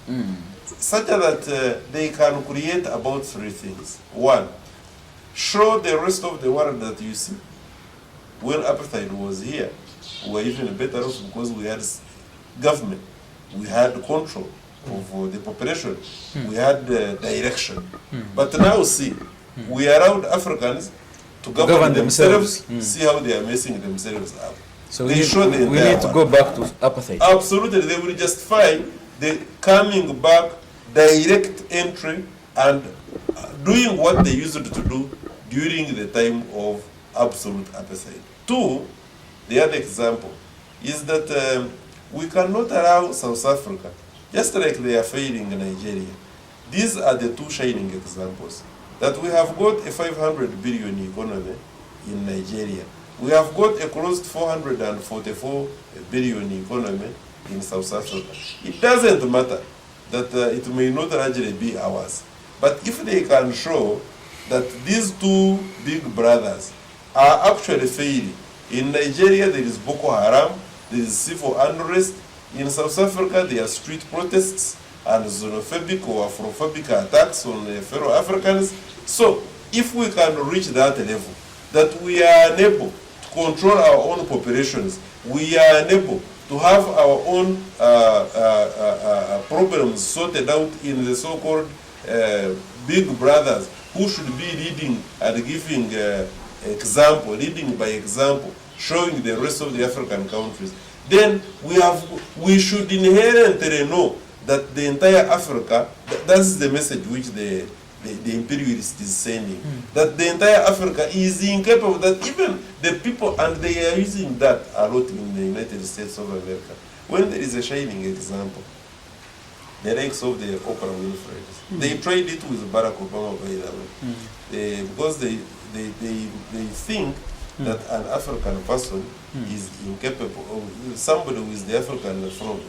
Speaker 1: such that they can create about three things. One, show the rest of the world that, you see, when apartheid was here, we were even better off because we had government, we had control of the population, we had direction. But now, see, we allowed Africans to govern themselves. See how they are messing themselves up.
Speaker 2: So we need to go back to apartheid.
Speaker 1: Absolutely, they will justify the coming back, direct entry, and doing what they used to do during the time of absolute apartheid. Two, the other example is that we cannot allow South Africa, just like they are failing Nigeria. These are the two shining examples. That we have got a 500 billion economy in Nigeria. We have got a closed 444 billion economy in South Africa. It doesn't matter that it may not largely be ours. But if they can show that these two big brothers are actually failing, in Nigeria there is Boko Haram, there is civil unrest. In South Africa there are street protests and xenophobic or Afrophobic attacks on fellow Africans. So if we can reach that level, that we are unable to control our own populations, we are unable to have our own problems sorted out in the so-called big brothers who should be leading and giving example, leading by example, showing the rest of the African countries, then we should inherently know that the entire Africa, that's the message which the imperialist is sending, that the entire Africa is incapable, that even the people, and they are using that a lot in the United States of America. When there is a shining example, the likes of the Oprah Winfrey, they tried it with Barack Obama, by the way, because they think that an African person is incapable, of, somebody with the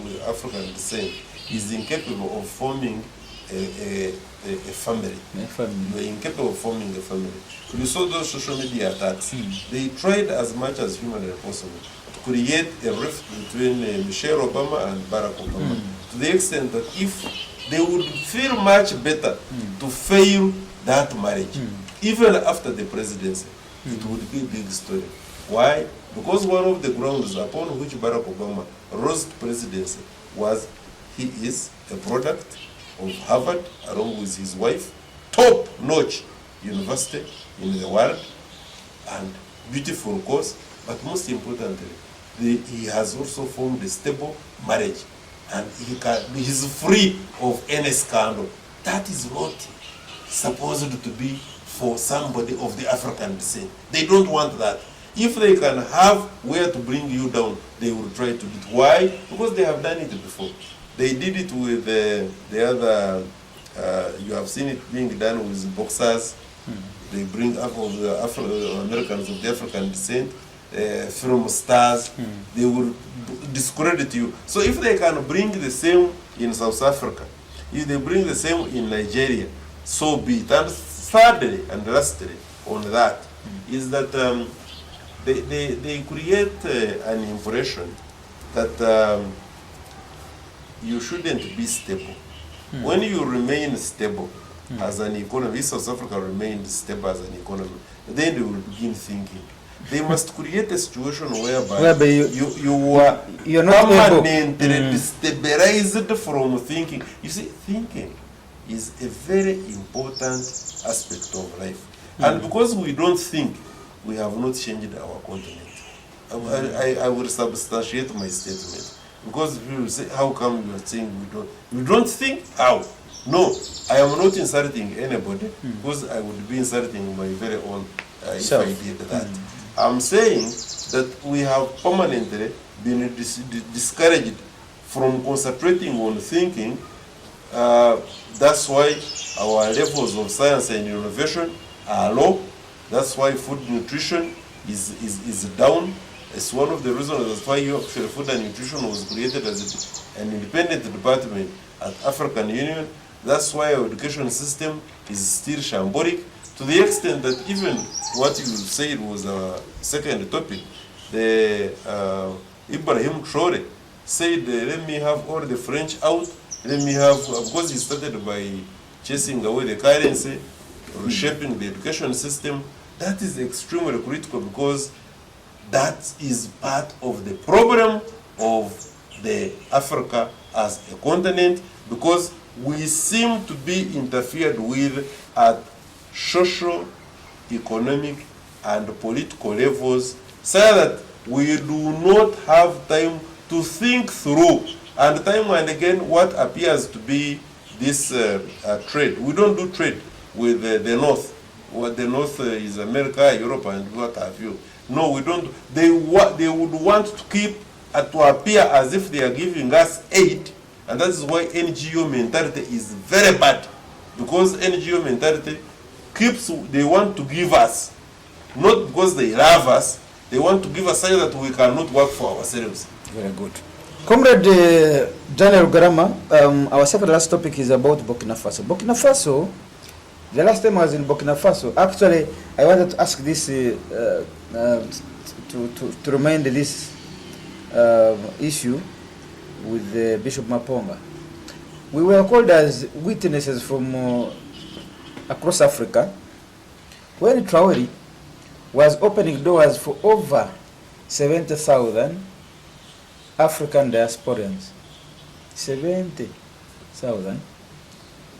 Speaker 1: with African descent is incapable of forming a family. You are incapable of forming a family. You saw those social media attacks. They tried as much as humanly possible to create a rift between Michelle Obama and Barack Obama, to the extent that if they would feel much better to fail that marriage, even after the presidency, it would be a big story. Why? Because one of the grounds upon which Barack Obama rose to presidency was he is a product of Harvard, along with his wife, top-notch university in the world, and beautiful course, but most importantly, he has also formed a stable marriage, and he's free of any scandal. That is not supposed to be for somebody of the African descent. They don't want that. If they can have where to bring you down, they will try to do it. Why? Because they have done it before. They did it with the other, you have seen it being done with boxers. They bring up of the Afro-Americans of the African descent, film stars. They will discredit you. So if they can bring the same in South Africa, if they bring the same in Nigeria, so be it. And thirdly and lastly on that is that they create an impression that you shouldn't be stable. When you remain stable as an economy, if South Africa remains stable as an economy, then they will begin thinking. They must create a situation whereby you're not permanently destabilized from thinking. You see, thinking is a very important aspect of life. And because we don't think, we have not changed our continent. I will substantiate my statement. Because people say, how come you are saying we don't think? How? No, I am not insulting anybody, because I would be insulting my very own if I did that. I'm saying that we have permanently been discouraged from concentrating on thinking. That's why our levels of science and innovation are low. That's why food nutrition is down. It's one of the reasons that's why food and nutrition was created as an independent department at African Union. That's why our education system is still shambolic, to the extent that even what you said was our second topic, the Ibrahim Traore said, let me have all the French out, let me have, of course he started by chasing away the currency, reshaping the education system. That is extremely critical, because that is part of the problem of the Africa as a continent, because we seem to be interfered with at social, economic, and political levels, so that we do not have time to think through, and time and again, what appears to be this trade. We don't do trade with the North. What the North is America, Europe, and what have you. No, we don't. They would want to keep to appear as if they are giving us aid, and that is why NGO mentality is very bad, because NGO mentality they want to give us, not because they love us, they want to give us so that we cannot work for ourselves.
Speaker 2: Very good. Comrade Daniel Garama, our second last topic is about Burkina Faso. Burkina Faso, the last time I was in Burkina Faso, actually I wanted to ask this to remind this issue with Bishop Maponga. We were called as witnesses from across Africa when Traore was opening doors for over 70,000 African diasporans. 70,000.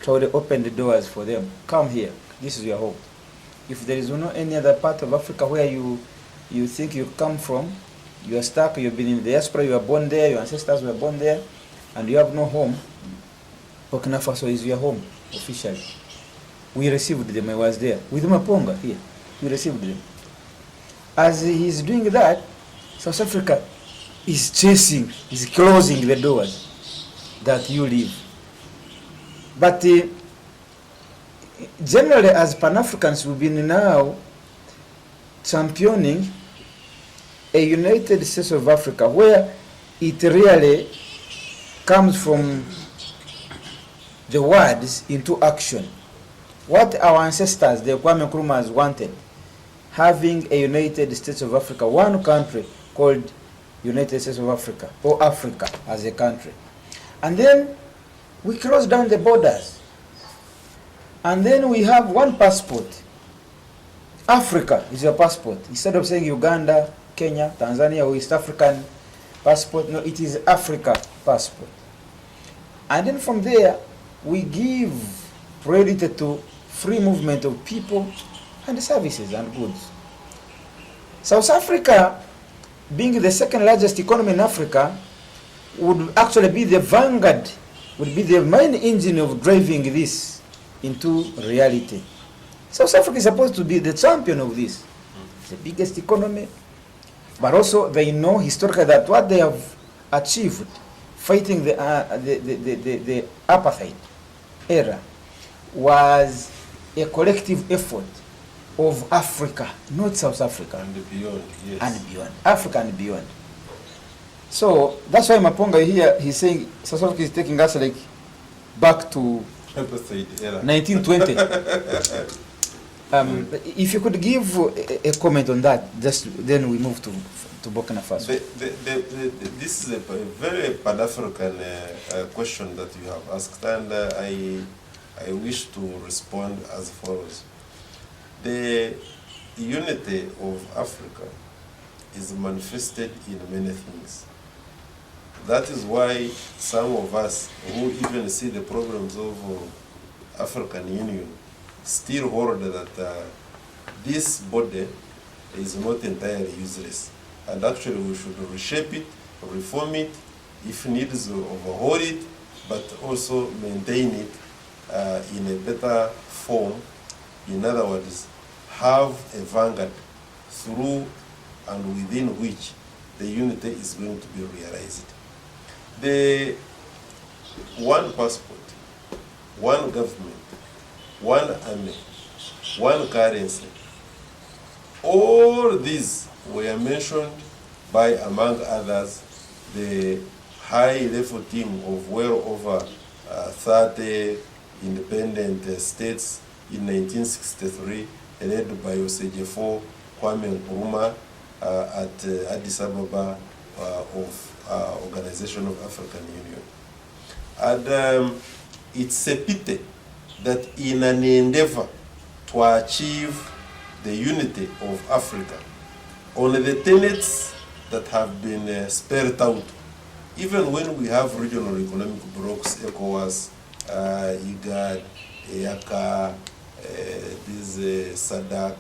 Speaker 2: Traore opened the doors for them. Come here. This is your home. If there is no any other part of Africa where you you think you come from, you are stuck, you've been in the diaspora, you were born there, your ancestors were born there, and you have no home, Burkina Faso is your home, officially. We received them, I was there, with Maponga here, we received them. As he's doing that, South Africa is chasing, is closing the doors that you leave. But generally, as Pan-Africans, we've been now championing a United States of Africa, where it really comes from the words into action. What our ancestors, the Kwame Nkrumahs, wanted, having a United States of Africa, one country called United States of Africa, or Africa as a country. And then we close down the borders. And then we have one passport. Africa is your passport. Instead of saying Uganda, Kenya, Tanzania, or East African passport, no, it is Africa passport. And then from there, we give priority to free movement of people and services and goods. South Africa, being the second largest economy in Africa, would actually be the vanguard, would be the main engine of driving this into reality. South Africa is supposed to be the champion of this. It's the biggest economy, but also they know historically that what they have achieved fighting the apartheid era was a collective effort of Africa, not South Africa.
Speaker 1: And beyond, yes.
Speaker 2: And beyond. Africa and beyond. So that's why Maponga here, he's saying South Africa is taking us like back to
Speaker 1: Apartheid era.
Speaker 2: 1920. If you could give a comment on that, just then we move to Burkina Faso.
Speaker 1: This is a very Pan-African question that you have asked, and I wish to respond as follows. The unity of Africa is manifested in many things. That is why some of us who even see the problems of African Union still hold that this body is not entirely useless. And actually we should reshape it, reform it, if needs overhaul it, but also maintain it in a better form. In other words, have a vanguard through and within which the unity is going to be realized. The one passport, one government, one army, one currency, all these were mentioned by, among others, the high-level team of well over 30 independent states in 1963, led by Osejefo Kwame Nkrumah at Addis Ababa of Organization of African Union. And it's a pity that in an endeavor to achieve the unity of Africa, on the tenets that have been spelled out, even when we have regional economic blocs, ECOWAS, IGAD, EACA, this SADC,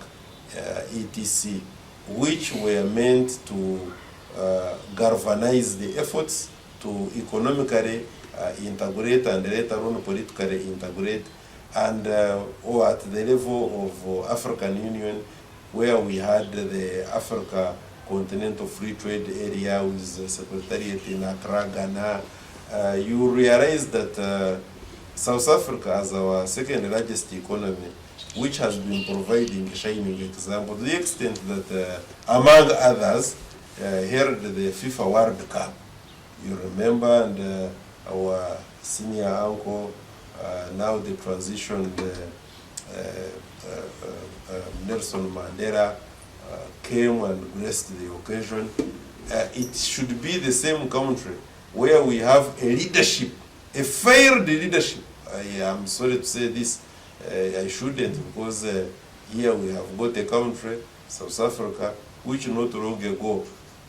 Speaker 1: ETC, which were meant to galvanize the efforts to economically integrate and later on politically integrate, and or at the level of African Union, where we had the Africa Continental Free Trade Area with the Secretariat in Accra, Ghana, you realize that South Africa, as our second largest economy, which has been providing a shining example, to the extent that, among others, held the FIFA World Cup. You remember, and our senior uncle, now the transitioned Nelson Mandela, came and graced the occasion. It should be the same country where we have a leadership, a failed leadership. I am sorry to say this, I shouldn't, because here we have got a country, South Africa, which not long ago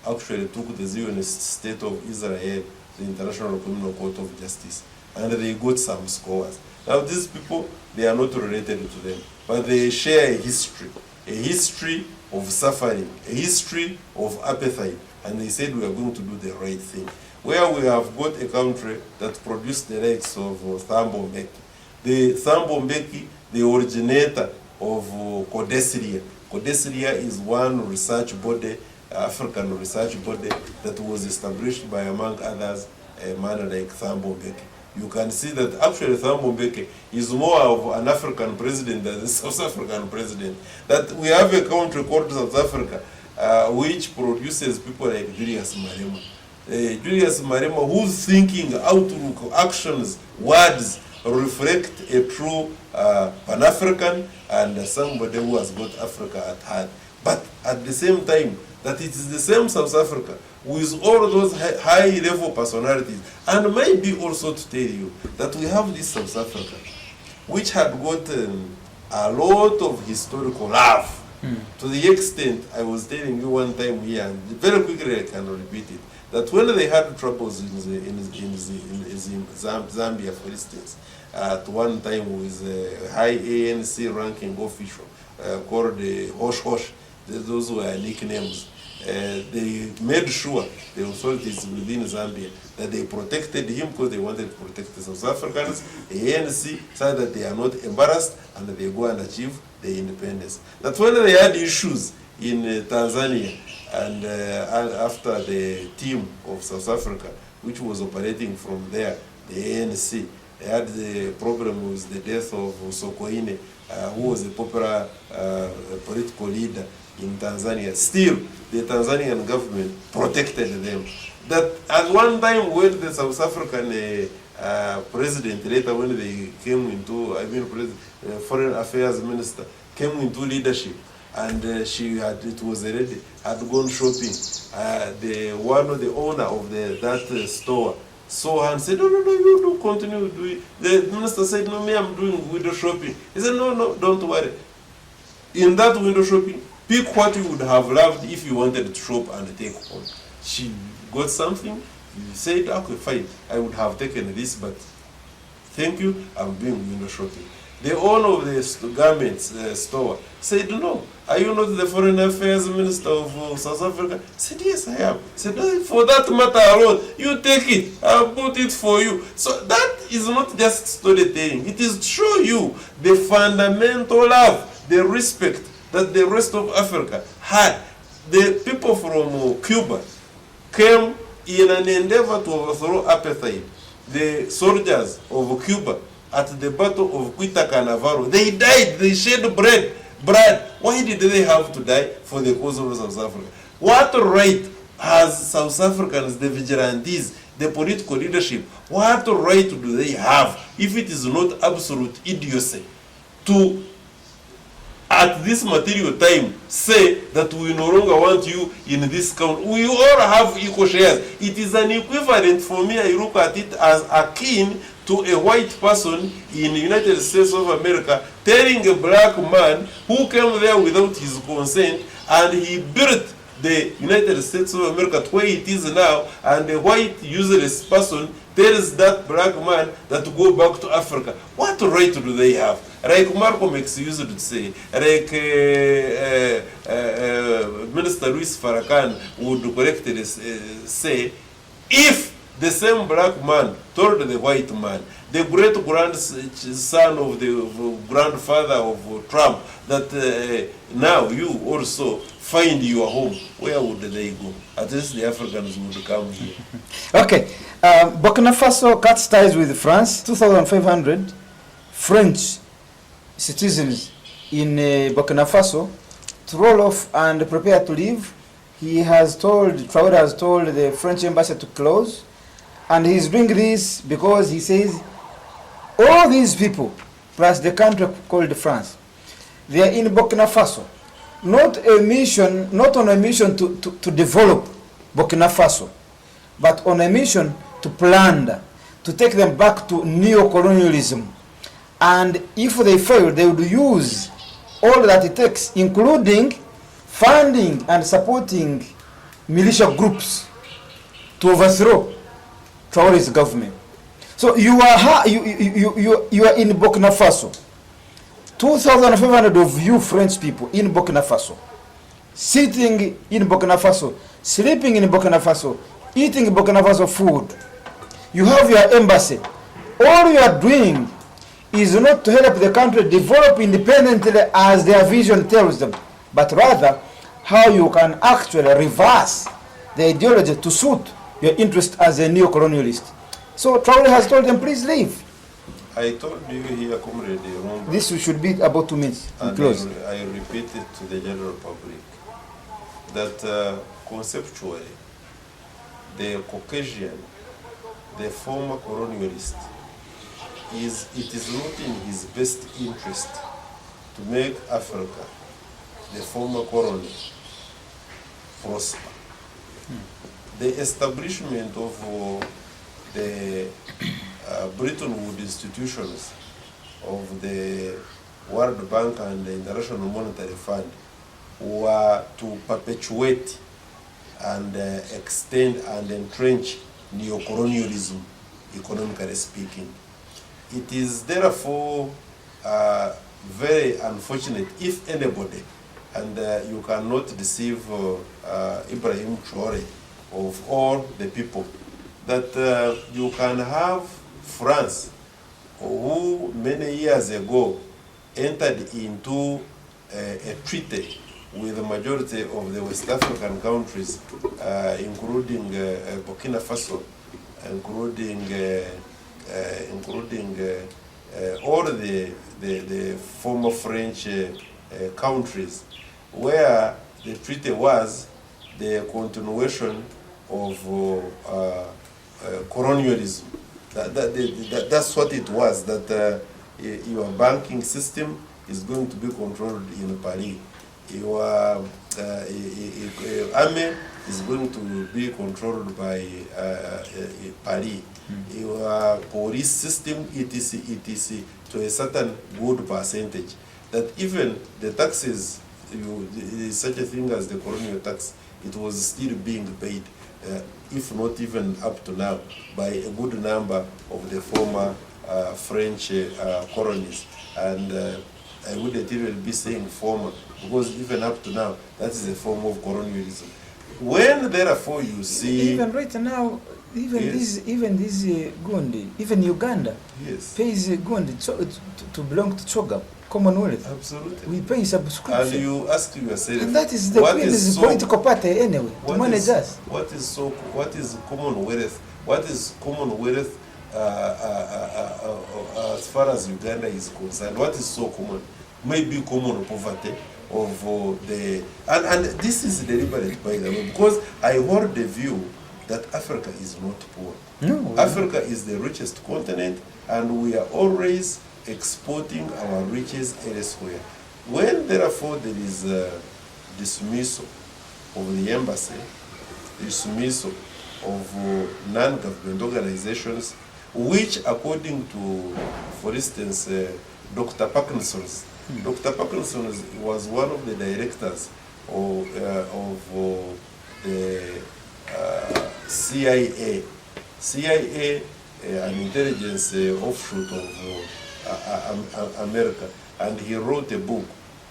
Speaker 1: actually took the Zionist state of Israel to the International Criminal Court of Justice, and they got some scores. Now these people, they are not related to them, but they share a history of suffering, a history of apartheid, and they said we are going to do the right thing. Where we have got a country that produced the likes of Thabo Mbeki. The Thabo Mbeki, the originator of Codesria. Codesria is one research body, African research body, that was established by, among others, a man like Thabo Mbeki. You can see that actually Thabo Mbeki is more of an African president than a South African president. That we have a country called South Africa, which produces people like Julius Malema. Julius Malema, whose thinking, outlook, actions, words reflect a true Pan-African and somebody who has got Africa at heart. But at the same time, that it is the same South Africa with all those high-level personalities. And maybe also to tell you that we have this South Africa, which had gotten a lot of historical love, to the extent, I was telling you one time here, and very quickly I can repeat it, that when they had troubles in Zambia, for instance, at one time with a high ANC ranking official called Hosh Hosh, those were nicknames. They made sure, the authorities within Zambia, that they protected him because they wanted to protect the South Africans, the ANC, so that they are not embarrassed and that they go and achieve their independence. That when they had issues in Tanzania, and after the team of South Africa, which was operating from there, the ANC, they had the problem with the death of Sokoine, who was a popular political leader in Tanzania. Still, the Tanzanian government protected them. That at one time when the South African president, later when they came into, foreign affairs minister, came into leadership, and she had, it was already, had gone shopping. The owner of that store saw her and said, no, you do continue doing. The minister said, no, me, I'm doing window shopping. He said, no, don't worry. In that window shopping, pick what you would have loved if you wanted to shop and take home. She got something, you said, okay, fine, I would have taken this, but thank you, I'm doing window shopping. The owner of the garments store said, no, are you not the foreign affairs minister of South Africa? I said, yes, I am. I said, for that matter alone, you take it, I'll put it for you. So that is not just storytelling, it is to show you the fundamental love, the respect that the rest of Africa had. The people from Cuba came in an endeavor to overthrow apartheid. The soldiers of Cuba at the Battle of Cuita Canaveral, they died, they shed blood. Why did they have to die? For the cause of South Africa. What right has South Africans, the vigilantes, the political leadership, what right do they have, if it is not absolute idiocy, to at this material time say that we no longer want you in this country? We all have equal shares. It is an equivalent for me. I look at it as akin to a white person in the United States of America telling a black man who came there without his consent, and he built the United States of America to where it is now, and a white useless person tells that black man that to go back to Africa. What right do they have? Like Malcolm X used to say, like Minister Luis Farrakhan would correctly say, if the same black man told the white man, the great-grandson of the grandfather of Trump, that now you also find your home, where would they go? At least the Africans would come here.
Speaker 2: Okay. Burkina Faso cuts ties with France. 2,500 French citizens in Burkina Faso to roll off and prepare to leave. Traoré has told the French embassy to close. And he's doing this because he says all these people, plus the country called France, they are in Burkina Faso, not on a mission to develop Burkina Faso, but on a mission to plunder, to take them back to neo-colonialism. And if they fail, they would use all that it takes, including funding and supporting militia groups to overthrow Traoré's government. So you are in Burkina Faso. 2,500 of you French people in Burkina Faso. sitting in Burkina Faso, sleeping in Burkina Faso, eating Burkina Faso food. You have your embassy. All you are doing is not to help the country develop independently as their vision tells them, but rather how you can actually reverse the ideology to suit your interest as a neo-colonialist. So Traore has told them, please leave.
Speaker 1: I told you here, Comrade Rumba,
Speaker 2: This should be about 2 minutes.
Speaker 1: and
Speaker 2: Close.
Speaker 1: I repeat it to the general public, that conceptually, the Caucasian, the former colonialist, it is not in his best interest to make Africa, the former colony, prosper. The establishment of the Bretton Woods institutions of the World Bank and the International Monetary Fund were to perpetuate and extend and entrench neo-colonialism, economically speaking. It is therefore very unfortunate if anybody, and you cannot deceive Ibrahim Traore of all the people, that you can have France, who many years ago entered into a treaty with the majority of the West African countries, including Burkina Faso, including all the former French countries, where the treaty was the continuation of colonialism. That's what it was, that your banking system is going to be controlled in Paris. Your army is going to be controlled by Paris. Your police system, etc., to a certain good percentage. That even the taxes, such a thing as the colonial tax, it was still being paid, if not even up to now, by a good number of the former French colonies. And I wouldn't even be saying former, because even up to now, that is a form of colonialism. When therefore you see...
Speaker 2: Even right now,
Speaker 1: Yes.
Speaker 2: this Gundi, even Uganda
Speaker 1: Yes,
Speaker 2: pays Gundi to belong to Choga, Commonwealth.
Speaker 1: absolutely.
Speaker 2: We pay subscription.
Speaker 1: And you ask yourself,
Speaker 2: And that is the
Speaker 1: what
Speaker 2: Queen
Speaker 1: is
Speaker 2: is
Speaker 1: so-
Speaker 2: political party anyway, to
Speaker 1: what
Speaker 2: manage
Speaker 1: is-
Speaker 2: us.
Speaker 1: What is Commonwealth? What is Commonwealth as far as Uganda is concerned? What is so common? Maybe common poverty of the... And this is deliberate, by the way, because I hold the view that Africa is not poor.
Speaker 2: No.
Speaker 1: Africa is the richest continent, and we are always exporting our riches elsewhere. When therefore there is a dismissal of the embassy, dismissal of non-government organizations, which according to, for instance, Dr. Parkinson's, Dr. Parkinson was one of the directors of the CIA. CIA, an intelligence offshoot of America, and he wrote a book,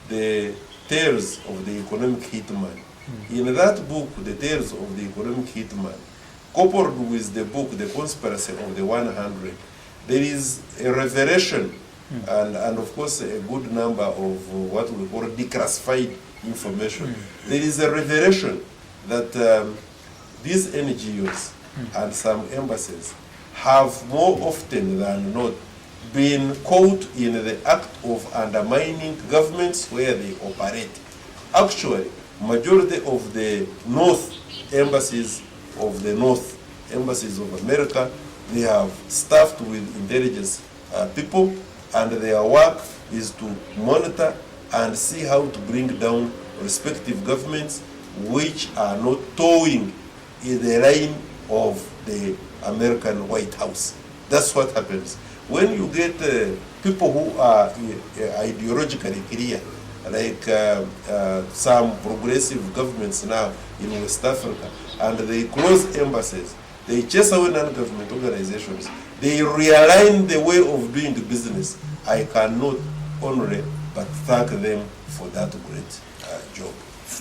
Speaker 1: The Tales of the Economic Hitman. In that book, The Tales of the Economic Hitman, coupled with the book, The Conspiracy of the 100, there is a revelation and of course a good number of what we call declassified information. There is a revelation that these NGOs and some embassies have more often than not been caught in the act of undermining governments where they operate. Actually, majority of the North embassies of the North, embassies of America, they have staffed with intelligence people, and their work is to monitor and see how to bring down respective governments which are not toeing in the line of the American White House. That's what happens. When you get people who are ideologically clear, like some progressive governments now in West Africa, and they close embassies, they chase away non-government organizations, they realign the way of doing business. I cannot only but thank them for that great job.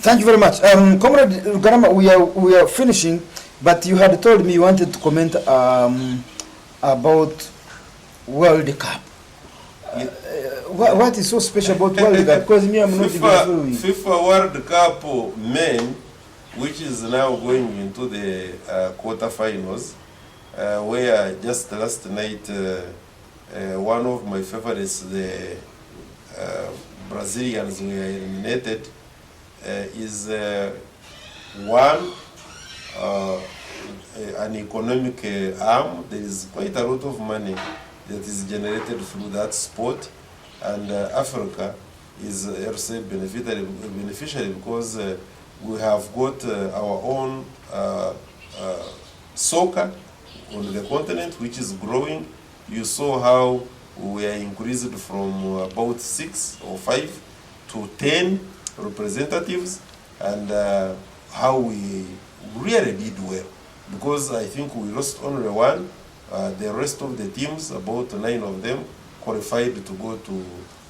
Speaker 2: Thank you very much. Comrade Garama, we are finishing, but you had told me you wanted to comment about World Cup. What is so special about World Cup? Because me, I'm not even following.
Speaker 1: FIFA World Cup men, which is now going into the quarterfinals, where just last night one of my favorites, the Brazilians, were eliminated, is one an economic arm. There is quite a lot of money that is generated through that sport, and Africa is also beneficiary because we have got our own soccer on the continent, which is growing. You saw how we are increased from about 6 or 5 to 10 representatives, and how we really did well, because I think we lost only one. The rest of the teams, about 9 of them, qualified to go to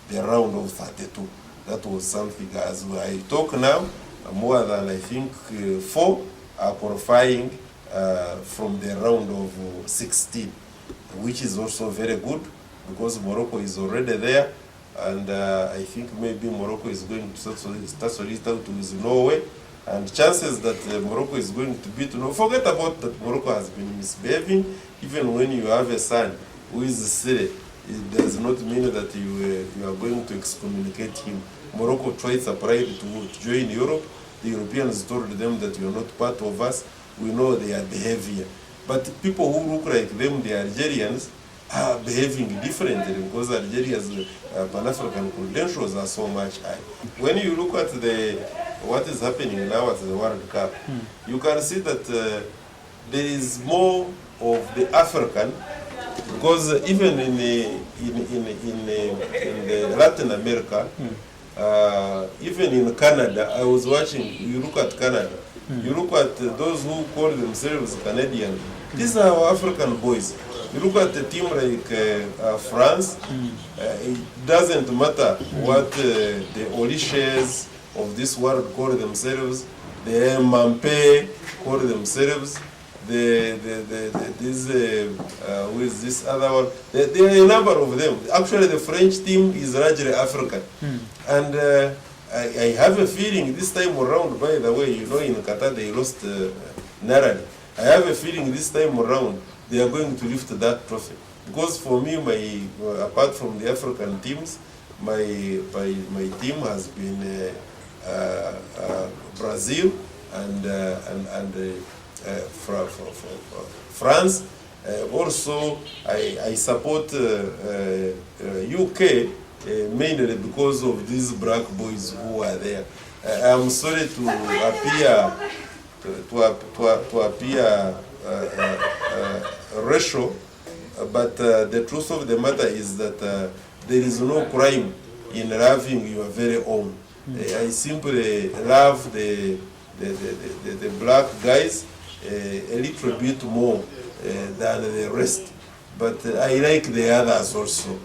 Speaker 1: the round of 32. That was something. As I talk now, more than I think 4 are qualifying from the round of 16, which is also very good, because Morocco is already there, and I think maybe Morocco is going to start it out with Norway, and chances that Morocco is going to beat Norway. Forget about that Morocco has been misbehaving. Even when you have a son who is silly, it does not mean that you are going to excommunicate him. Morocco tried surprise to join Europe. The Europeans told them that you are not part of us. We know their behavior. But people who look like them, the Algerians, are behaving differently, because Algeria's Pan-African credentials are so much high. When you look at what is happening now at the World Cup, you can see that there is more of the African, because even in Latin America, even in Canada, I was watching. You look at Canada, you look at those who call themselves Canadian. These are our African boys. You look at a team like France, it doesn't matter what the Olyshes of this world call themselves, the Mampe call themselves, who is this other one? There are a number of them. Actually, the French team is largely African. And I have a feeling this time around, by the way, you know, in Qatar they lost narrowly. I have a feeling this time around they are going to lift that trophy. Because for me, apart from the African teams, my team has been Brazil and France. Also, I support UK mainly because of these black boys who are there. I'm sorry to appear racial, but the truth of the matter is that there is no crime in loving your very own. I simply love the black guys a little bit more than the rest, but I like the others also.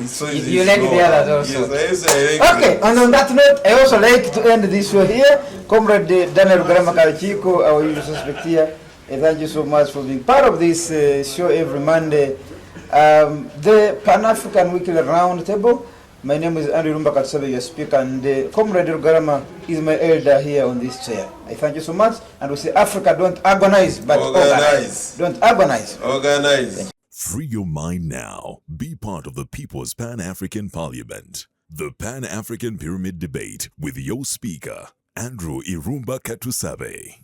Speaker 1: So
Speaker 2: you like the others also?
Speaker 1: Yes, I like
Speaker 2: okay, and on that note, I also like to end this show here. Comrade Daniel Garama Karachiko, our usual suspect here, thank you so much for being part of this show every Monday. The Pan-African Weekly Roundtable. My name is Andrew Rumba Katsabe, your speaker, and Comrade Garama is my elder here on this chair. I thank you so much, and we say, Africa, don't agonize, but organize. Don't agonize.
Speaker 1: Organize.
Speaker 3: Free your mind now. Be part of the People's Pan-African Parliament. The Pan-African Pyramid Debate with your speaker, Andrew Irumba Katusabe.